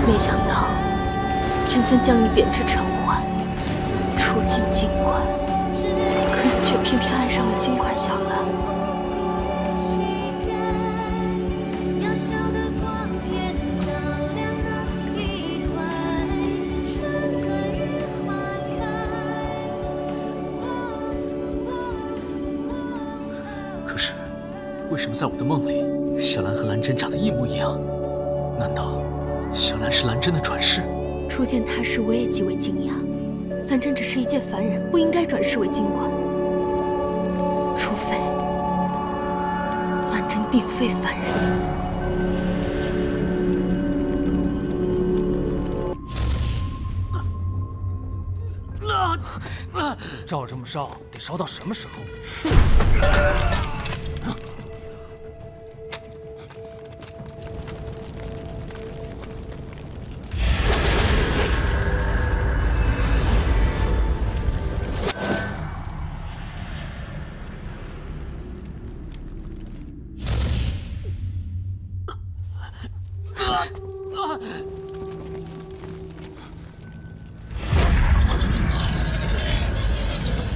没想到，天尊将你贬至尘寰，出尽精怪，可你却偏偏爱上了精怪小兰。可是，为什么在我的梦里，小兰和兰真长得一模一样？难道小兰是兰真的转世？初见她时，我也极为惊讶。兰真只是一介凡人，不应该转世为精怪。除非兰真并非凡人。照这么烧，得烧到什么时候？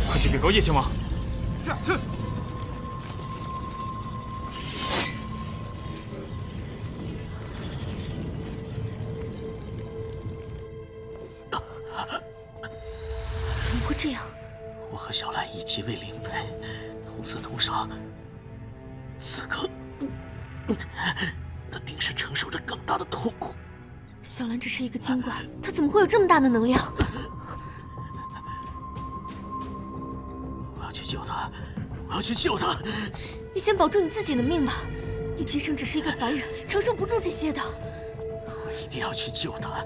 快去禀告叶亲王。是。怎么会这样？我和小兰一起为灵陪，同死同伤。此刻，那定是承受着更大的痛苦。小兰只是一个精怪，她怎么会有这么大的能量？我要去救她，我要去救她！你先保住你自己的命吧，你今生只是一个凡人，承受不住这些的。我一定要去救她，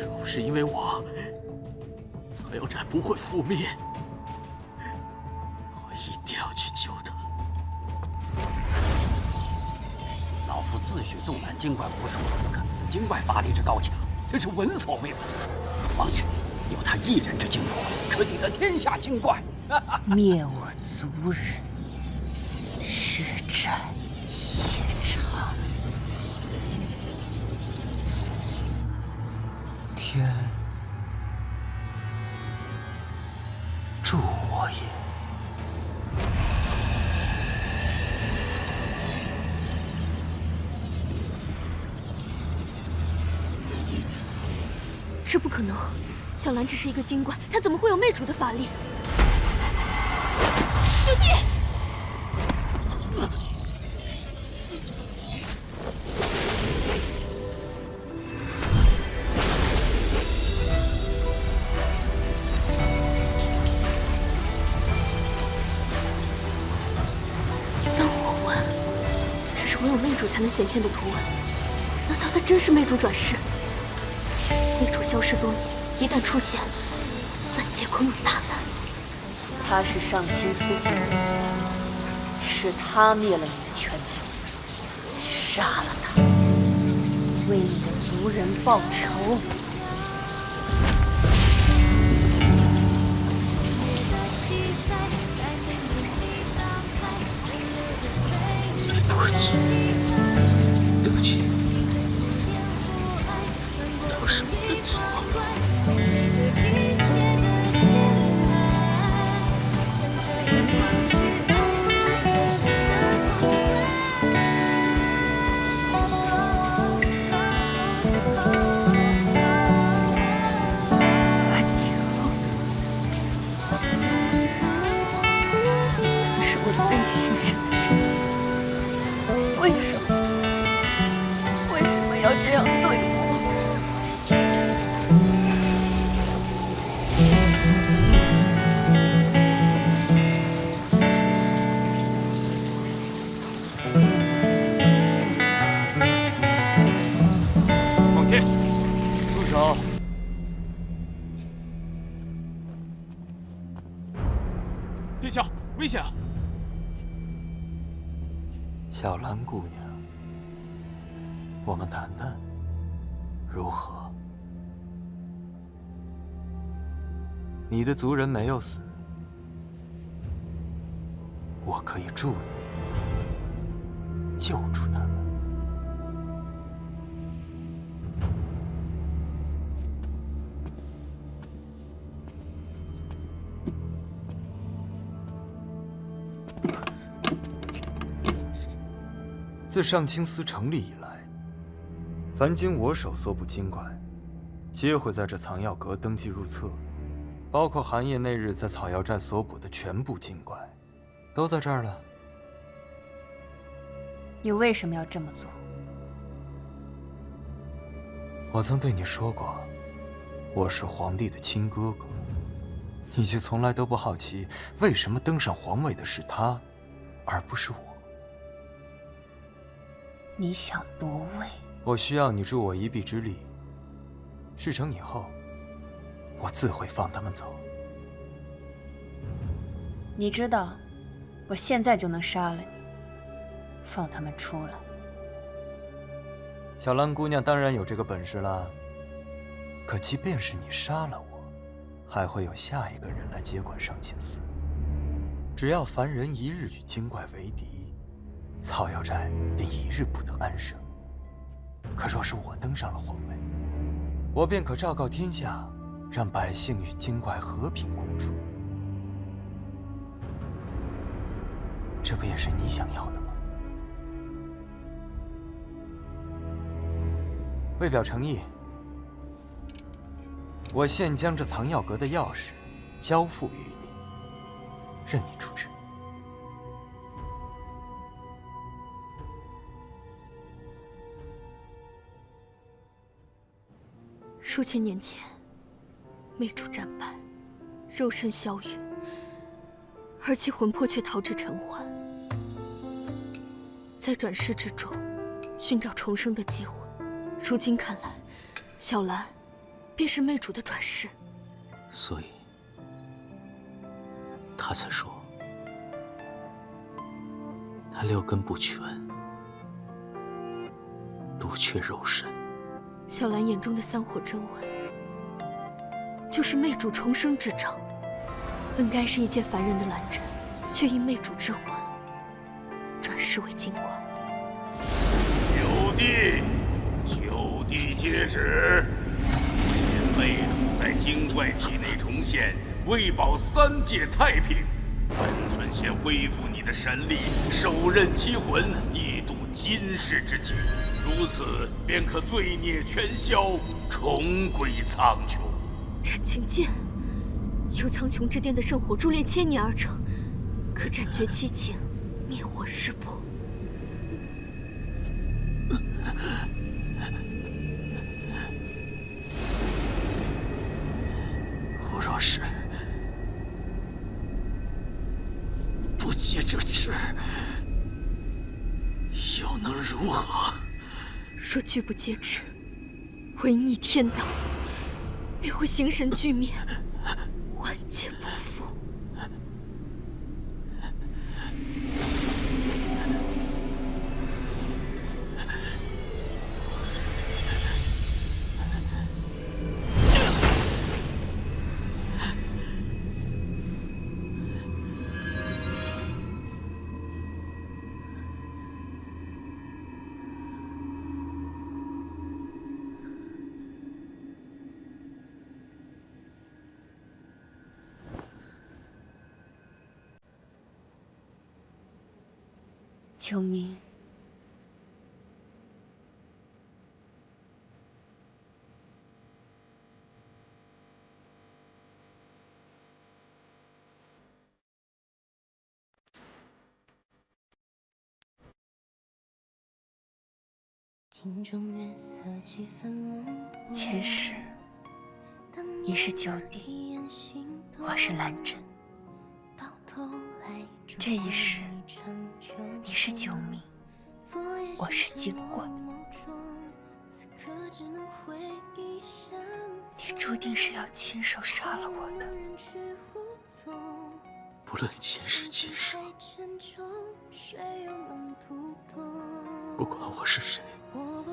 若不是因为我，草药寨不会覆灭。我一定要去救她。老夫自诩纵览精怪无数，可此精怪法力之高强，真是闻所未闻。王爷，有他一人之精国，可抵得天下精怪。灭我族人，是战西长。天助我也！这不可能，小兰只是一个精怪，她怎么会有魅主的法力？兄弟！三火纹，这是唯有魅主才能显现的图文。难道他真是魅主转世？魅主消失多年，一旦出现，三界恐有大难。他是上清司九人，是他灭了你的全族，杀了他，为你的族人报仇。对不起，都是我的错。阿九，你曾是我最信任的人，为什么要这样对我？放箭！住手！殿下，危险啊！小兰姑娘，我们谈谈，如何？你的族人没有死，我可以助你救出他们。自上清司成立以来，凡经我手所捕精怪，皆会在这藏药阁登记入册，包括寒夜那日在草药寨所捕的全部精怪，都在这儿了。你为什么要这么做？我曾对你说过，我是皇帝的亲哥哥，你却从来都不好奇，为什么登上皇位的是他，而不是我。你想夺位？我需要你助我一臂之力。事成以后，我自会放他们走。你知道，我现在就能杀了你，放他们出来。小兰姑娘当然有这个本事了。可即便是你杀了我，还会有下一个人来接管上清司。只要凡人一日与精怪为敌，草药寨便一日不得安生。可若是我登上了皇位，我便可昭告天下，让百姓与精怪和平共处。这不也是你想要的吗？为表诚意，我现将这藏药阁的钥匙交付于你，任你处置。数千年前，魅主战败，肉身消陨，而其魂魄却逃至尘寰，在转世之中寻找重生的机会。如今看来，小兰便是魅主的转世。所以，他才说他六根不全，独缺肉身。小兰眼中的3火真吻，就是魅主重生之兆。本该是一介凡人的兰真，却因魅主之魂，转世为精怪。就地接旨。见魅主在精怪体内重现，为保3界太平，本尊先恢复你的神力，手刃其魂，以度今世之劫。如此便可罪孽全消，重归苍穹。斩情剑由苍穹之巅的圣火铸炼1000年而成，可斩绝七情，灭魂释魄。我若是不接这旨，又能如何？若拒不接旨，违逆天道，便会形神俱灭，万劫不复。救命！前世你是九弟，我是兰真。这一世你是九冥，我是精怪。你注定是要亲手杀了我的。不论前世今生，不管我是谁，我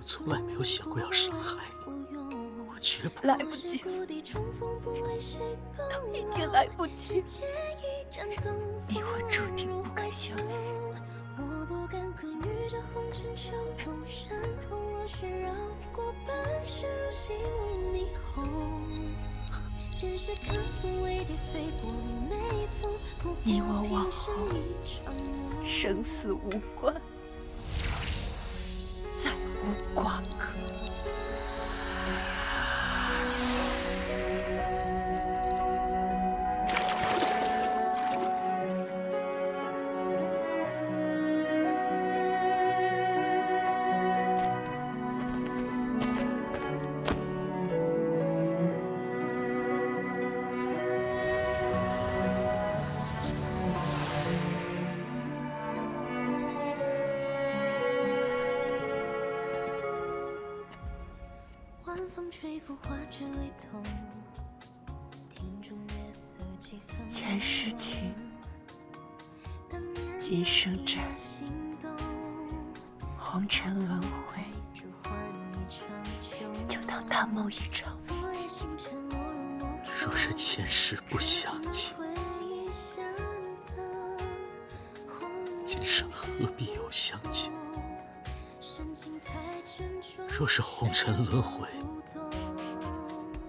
从来没有想过要伤害你，我绝不。来不及了，都已经来不及。你我注定不该相遇。你我往后生死无关，再无瓜葛。前世情，今生债，红尘轮回，就当大梦一场。若是前世不相见，今生何必又相见？若是红尘轮回，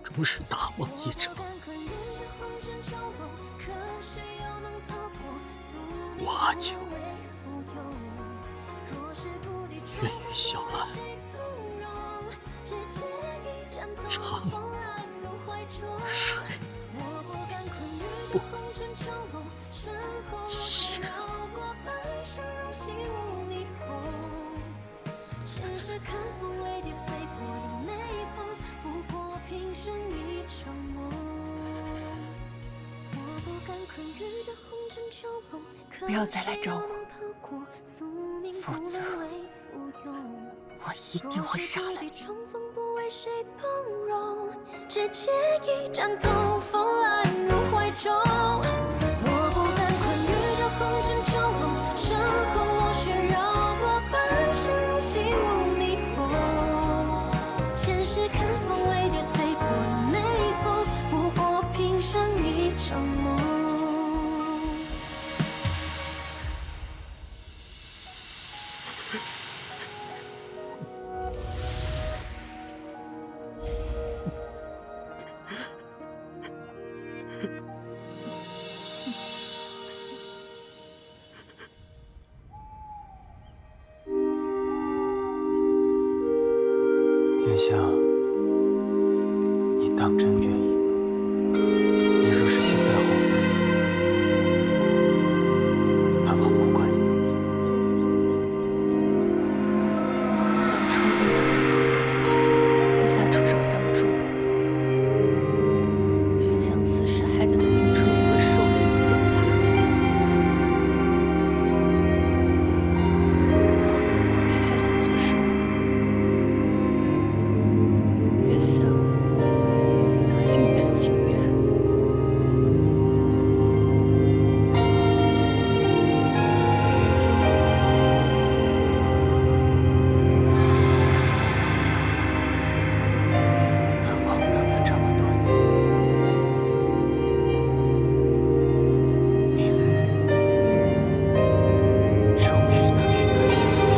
终是大梦一场。我阿九愿与小兰长睡不醒。不要再来找我，否则我一定会杀了你。只借一盏灯，风揽入怀中。我不敢困于这红尘囚笼，身后落雪绕过殿下，你当真愿意吗？你若是现在后悔，本王不怪你。当初无非殿下出手相助，原想此时还在那明春国受人践踏。殿下想做什么，原想都心甘情愿。本王等了这么多年，明日终于能与他相见。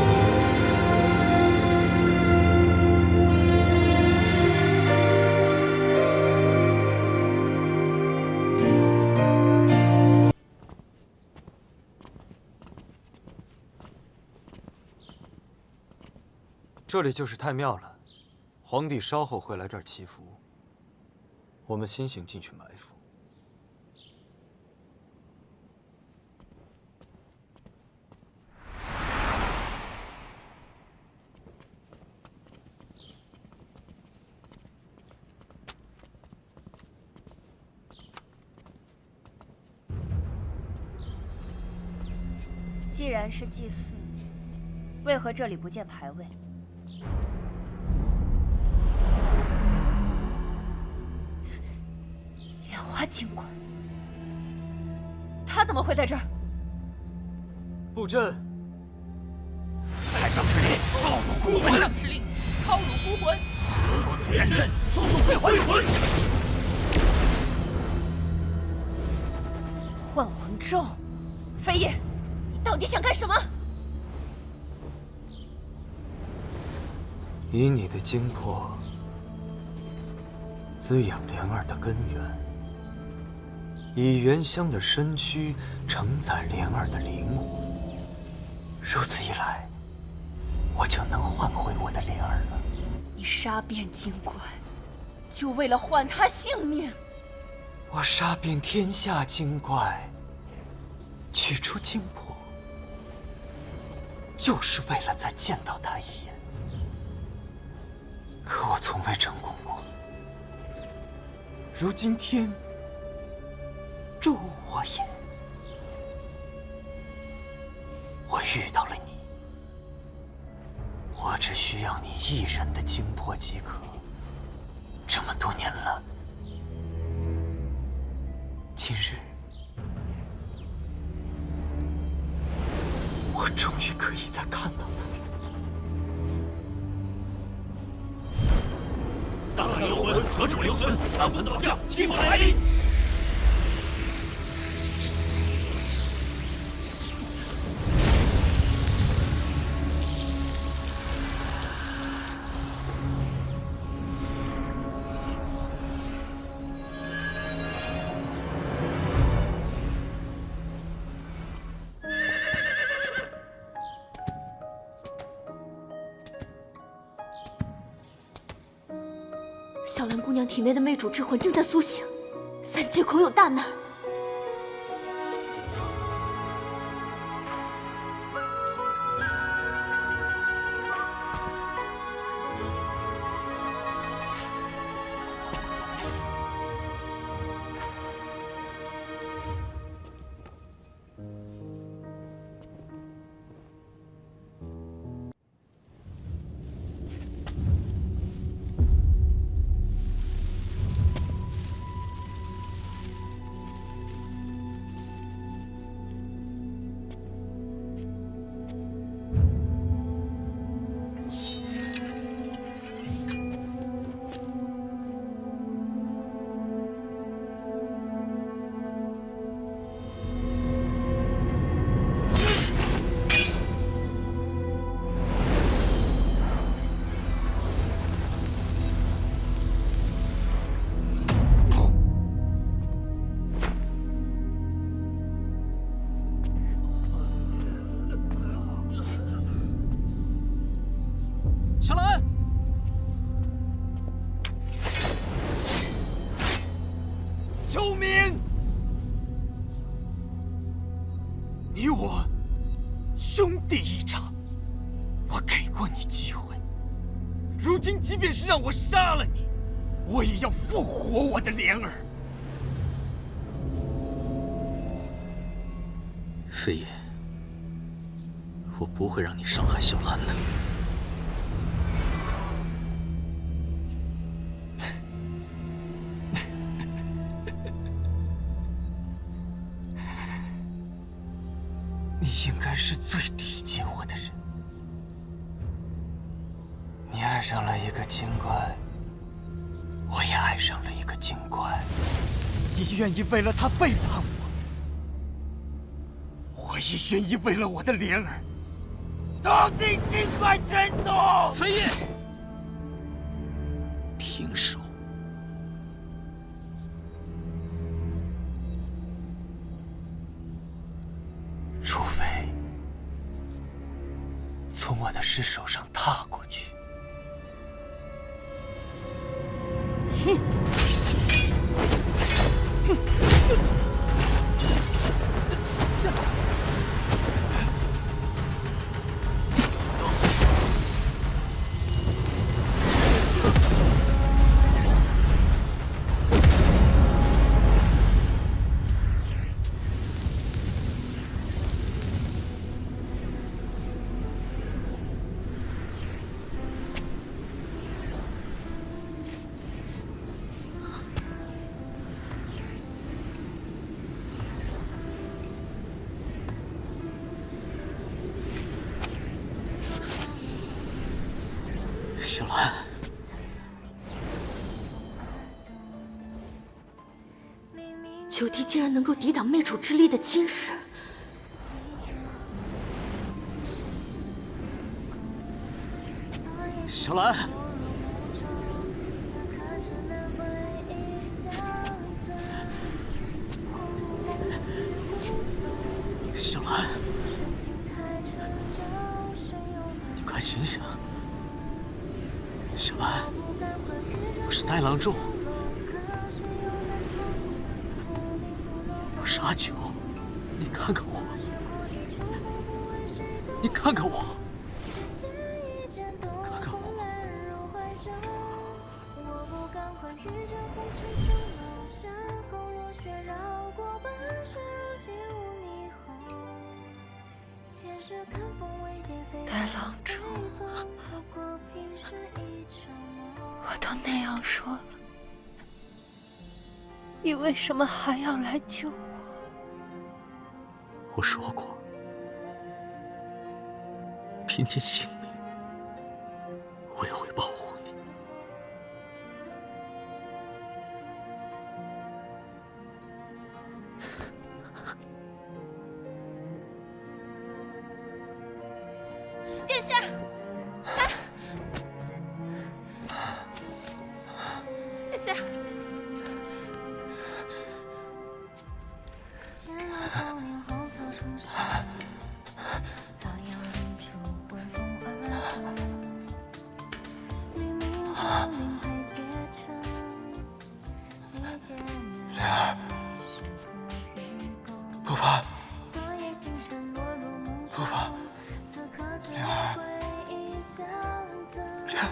这里就是太庙了，皇帝稍后会来这儿祈福，我们先行进去埋伏。既然是祭祀，为何这里不见牌位？莲花精怪，他怎么会在这儿？布阵！太上敕令，召入孤魂！上敕令，超入孤魂！如果此元神，速速会还魂！换魂咒，飞叶，你到底想干什么？以你的精魄滋养莲儿的根源，以原香的身躯承载莲儿的灵魂。如此一来，我就能换回我的莲儿了。你杀遍精怪，就为了换他性命？我杀遍天下精怪，取出精魄，就是为了再见到他一眼。可我从未成功过。如今天助我也，我遇到了你，我只需要你一人的精魄即可。这么多年了，今日我终于可以再看到他了。大唐幽魂何处留存？三盘早将，齐马来临！小兰姑娘体内的魅主之魂正在苏醒，三界恐有大难。兄弟一场。我给过你机会，如今即便是让我杀了你，我也要复活我的莲儿。飞爷，我不会让你伤害小兰的。你应该是最理解我的人。你爱上了一个精怪，我也爱上了一个精怪。你愿意为了他背叛我，我也愿意为了我的莲儿，痛定精怪真宗。飞爷，停手！除非从我的尸首上踏过去。小兰，九弟竟然能够抵挡魅主之力的侵蚀，小兰，小兰，你快醒醒！小兰，我是戴郎仲，我是阿九，你看看我，你看看我，看看我。戴郎仲，我都那样说了，你为什么还要来救我？我说过，拼尽性命，我也会保护你。殿下，殿下。莲儿，不怕，不怕，莲儿，莲儿，莲儿，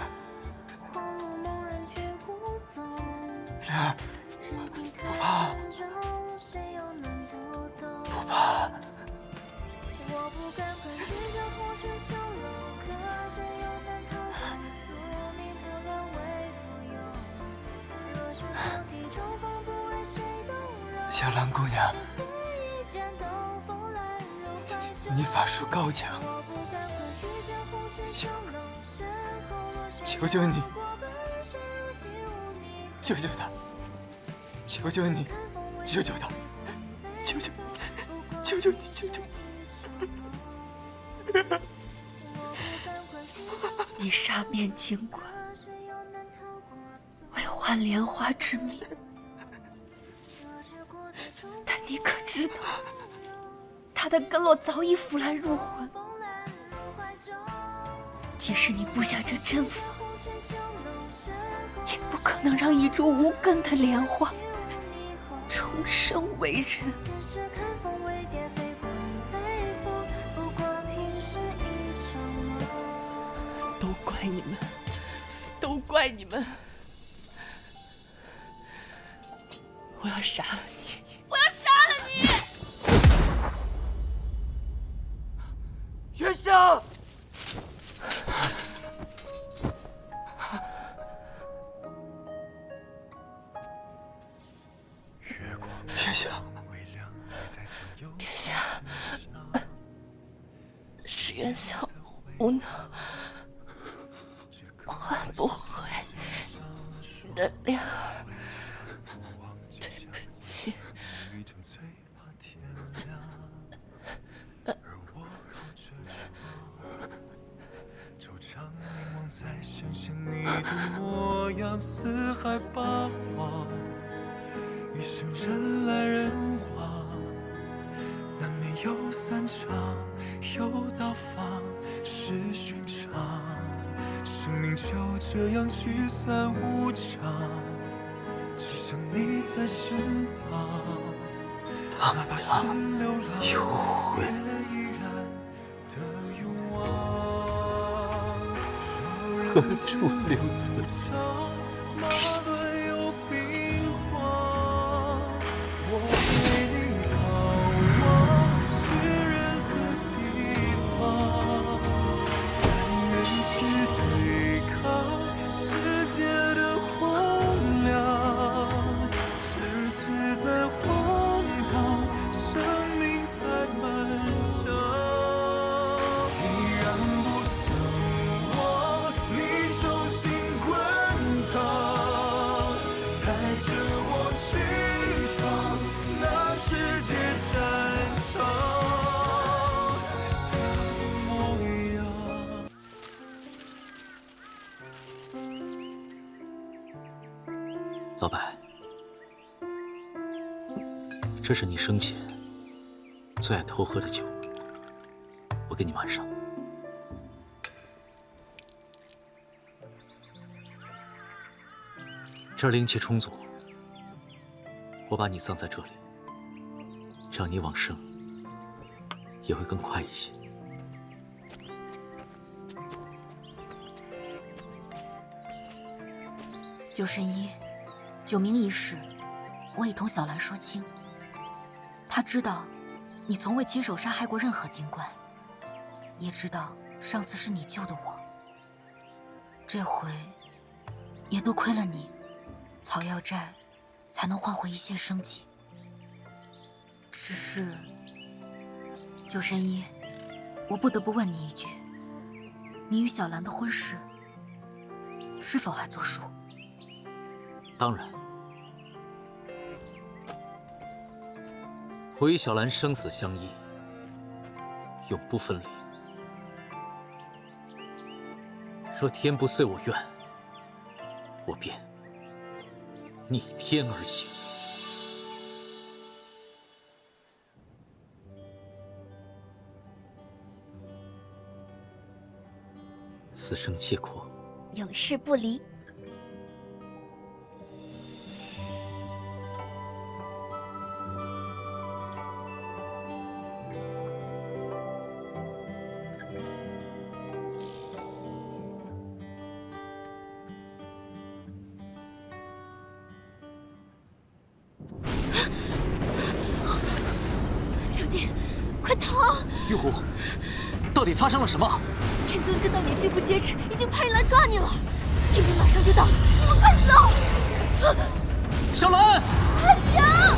不怕，不怕。小兰姑娘，你法术高强，求求你，救救他！求求你，救救他！求求，求求你，救救！你杀遍精怪，为换莲花之命。但你可知道，他的根络早已腐烂入魂。即使你布下这阵法，也不可能让一株无根的莲花重生为人。怪你们！我要杀了你！我要杀了你！元宵。元宵，殿下，是元宵无能，换不回你的莲儿，对不起。在想象你的模样，四海八荒，一生人来人往，难免有散场，有到访，是寻常。生命就这样聚散无常，只剩你在身旁，哪怕是流浪，也依然的勇往。何处留存？马轮有兵荒，我陪你逃亡，去任何地方，甘愿去对抗世界的荒凉，尘世在荒唐，生命在漫长。老白，这是你生前最爱偷喝的酒，我给你满上。这儿灵气充足，我把你葬在这里，这样你往生也会更快一些。九神医，九明一事，我已同小兰说清。他知道你从未亲手杀害过任何精怪，也知道上次是你救的我，这回也多亏了你，草药寨才能换回一线生机。只是，九神医，我不得不问你一句：你与小兰的婚事是否还作数？当然，我与小兰生死相依，永不分离。若天不遂我愿，我便逆天而行。此生契阔，永世不离。玉壶，到底发生了什么？天尊知道你拒不坚持，已经派人来抓你了。天尊马上就到，你们快走！小兰，阿强！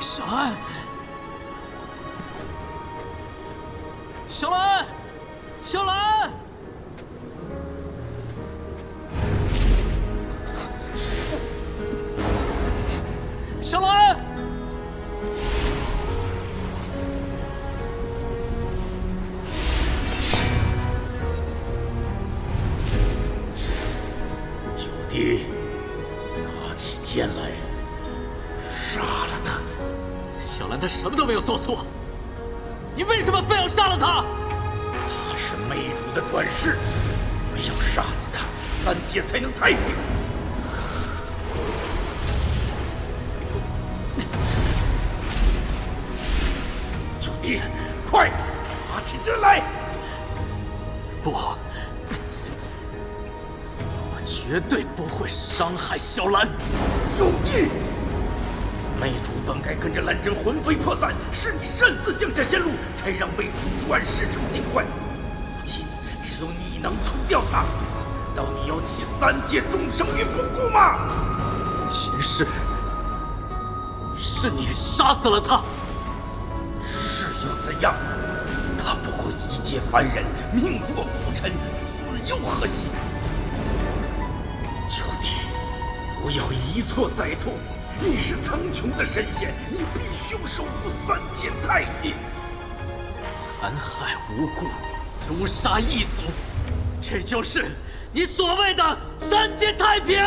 小兰，小兰，小兰，小兰，九弟，拿起剑来，杀了他！小兰她什么都没有做错，你为什么非要杀了她？他是魅主的转世，非要杀死他，三界才能太平。九弟，快打起阵来！不，我绝对不会伤害小兰。九弟，魅主本该跟着兰真魂飞魄散，是你擅自降下仙路，才让魅主转世成精怪。如今只有你能除掉他，难道你要弃三界众生于不顾吗？秦氏，是你杀死了他。是又怎样？他不过一介凡人，命若浮尘，死又何惜？九弟，不要一错再错。你是苍穹的神仙，你必须守护三界太平。残害无辜，诛杀异族，这就是你所谓的三界太平？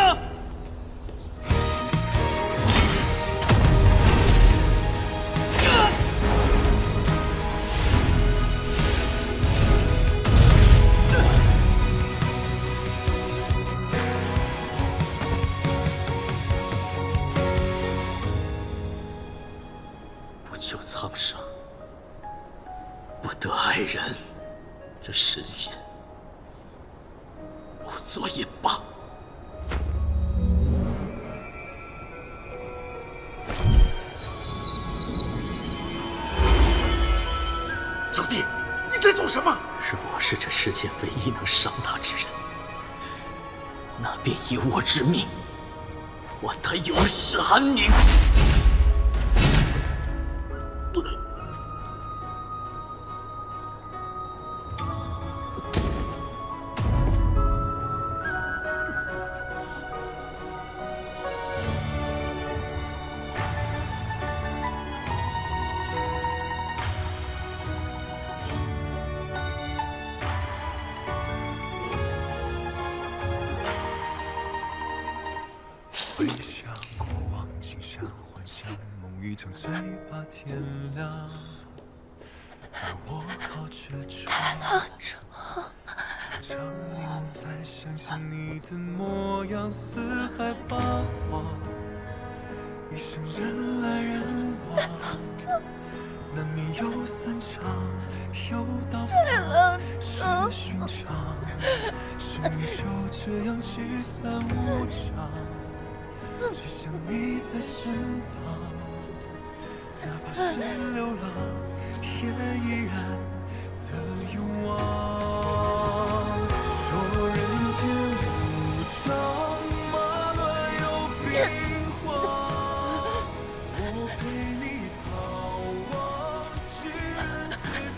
不救苍生，不得爱人，这神仙不做也罢。九弟，你在做什么？如果是这世间唯一能伤他之人，那便以我之命换他永世安宁。回想过往，今宵幻想，梦一场，最怕天亮。而我靠着窗，出场你再想想你的模样，四海八荒，一生人来人往，难免有散场，有到访，是寻常，生命就这样聚散无常。只想你在身旁，哪怕是流浪，也依然的勇往。说人间无常，马乱有兵荒，我陪你逃往去的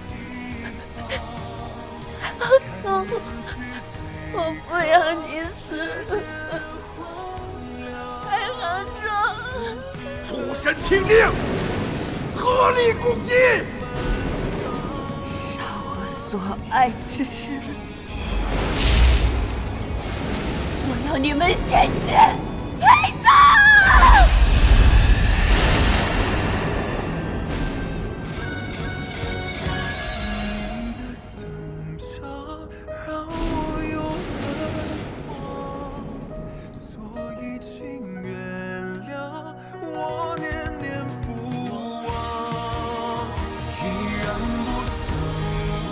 地方。老总，我不要你死。诸神听令，合力攻击！杀我所爱之人！我要你们仙界陪葬！登场让我有了光，所以请原谅我念念不忘，依然不曾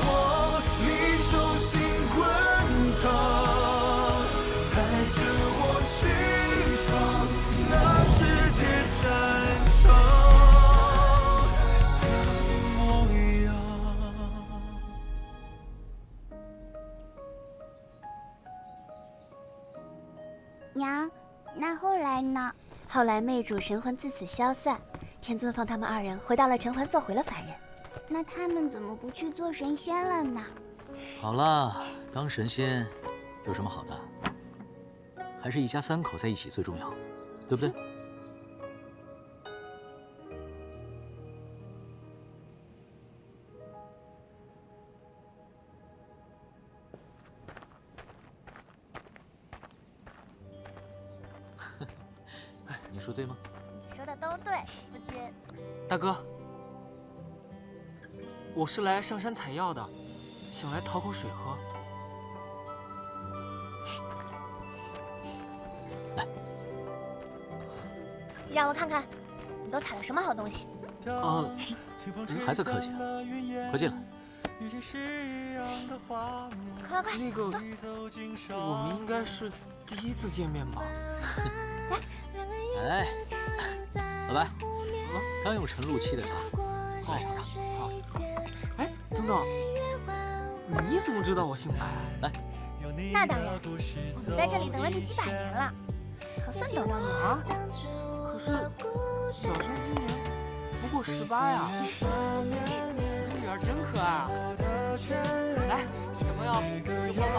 忘你手心滚烫，带着我去闯那世界战场的模样。娘，那后来呢？后来魅主神魂自此消散，天尊放他们二人回到了尘寰，做回了凡人。那他们怎么不去做神仙了呢？好了，当神仙有什么好的？还是一家三口在一起最重要，对不对？你说对吗？你说的都对，夫君。大哥，我是来上山采药的，想来讨口水喝。让我看看，你都采了什么好东西？还在客气啊？快进来。快快，那个，我们应该是第一次见面吧？哎，老白，刚用陈露沏的茶，来尝尝。好。哎，等等，你怎么知道我姓白？来，那当然，我们在这里等了你几百年了，可算等到你了。可是小生今年不过18呀，你女儿真可爱啊！来，小朋友，喝吧。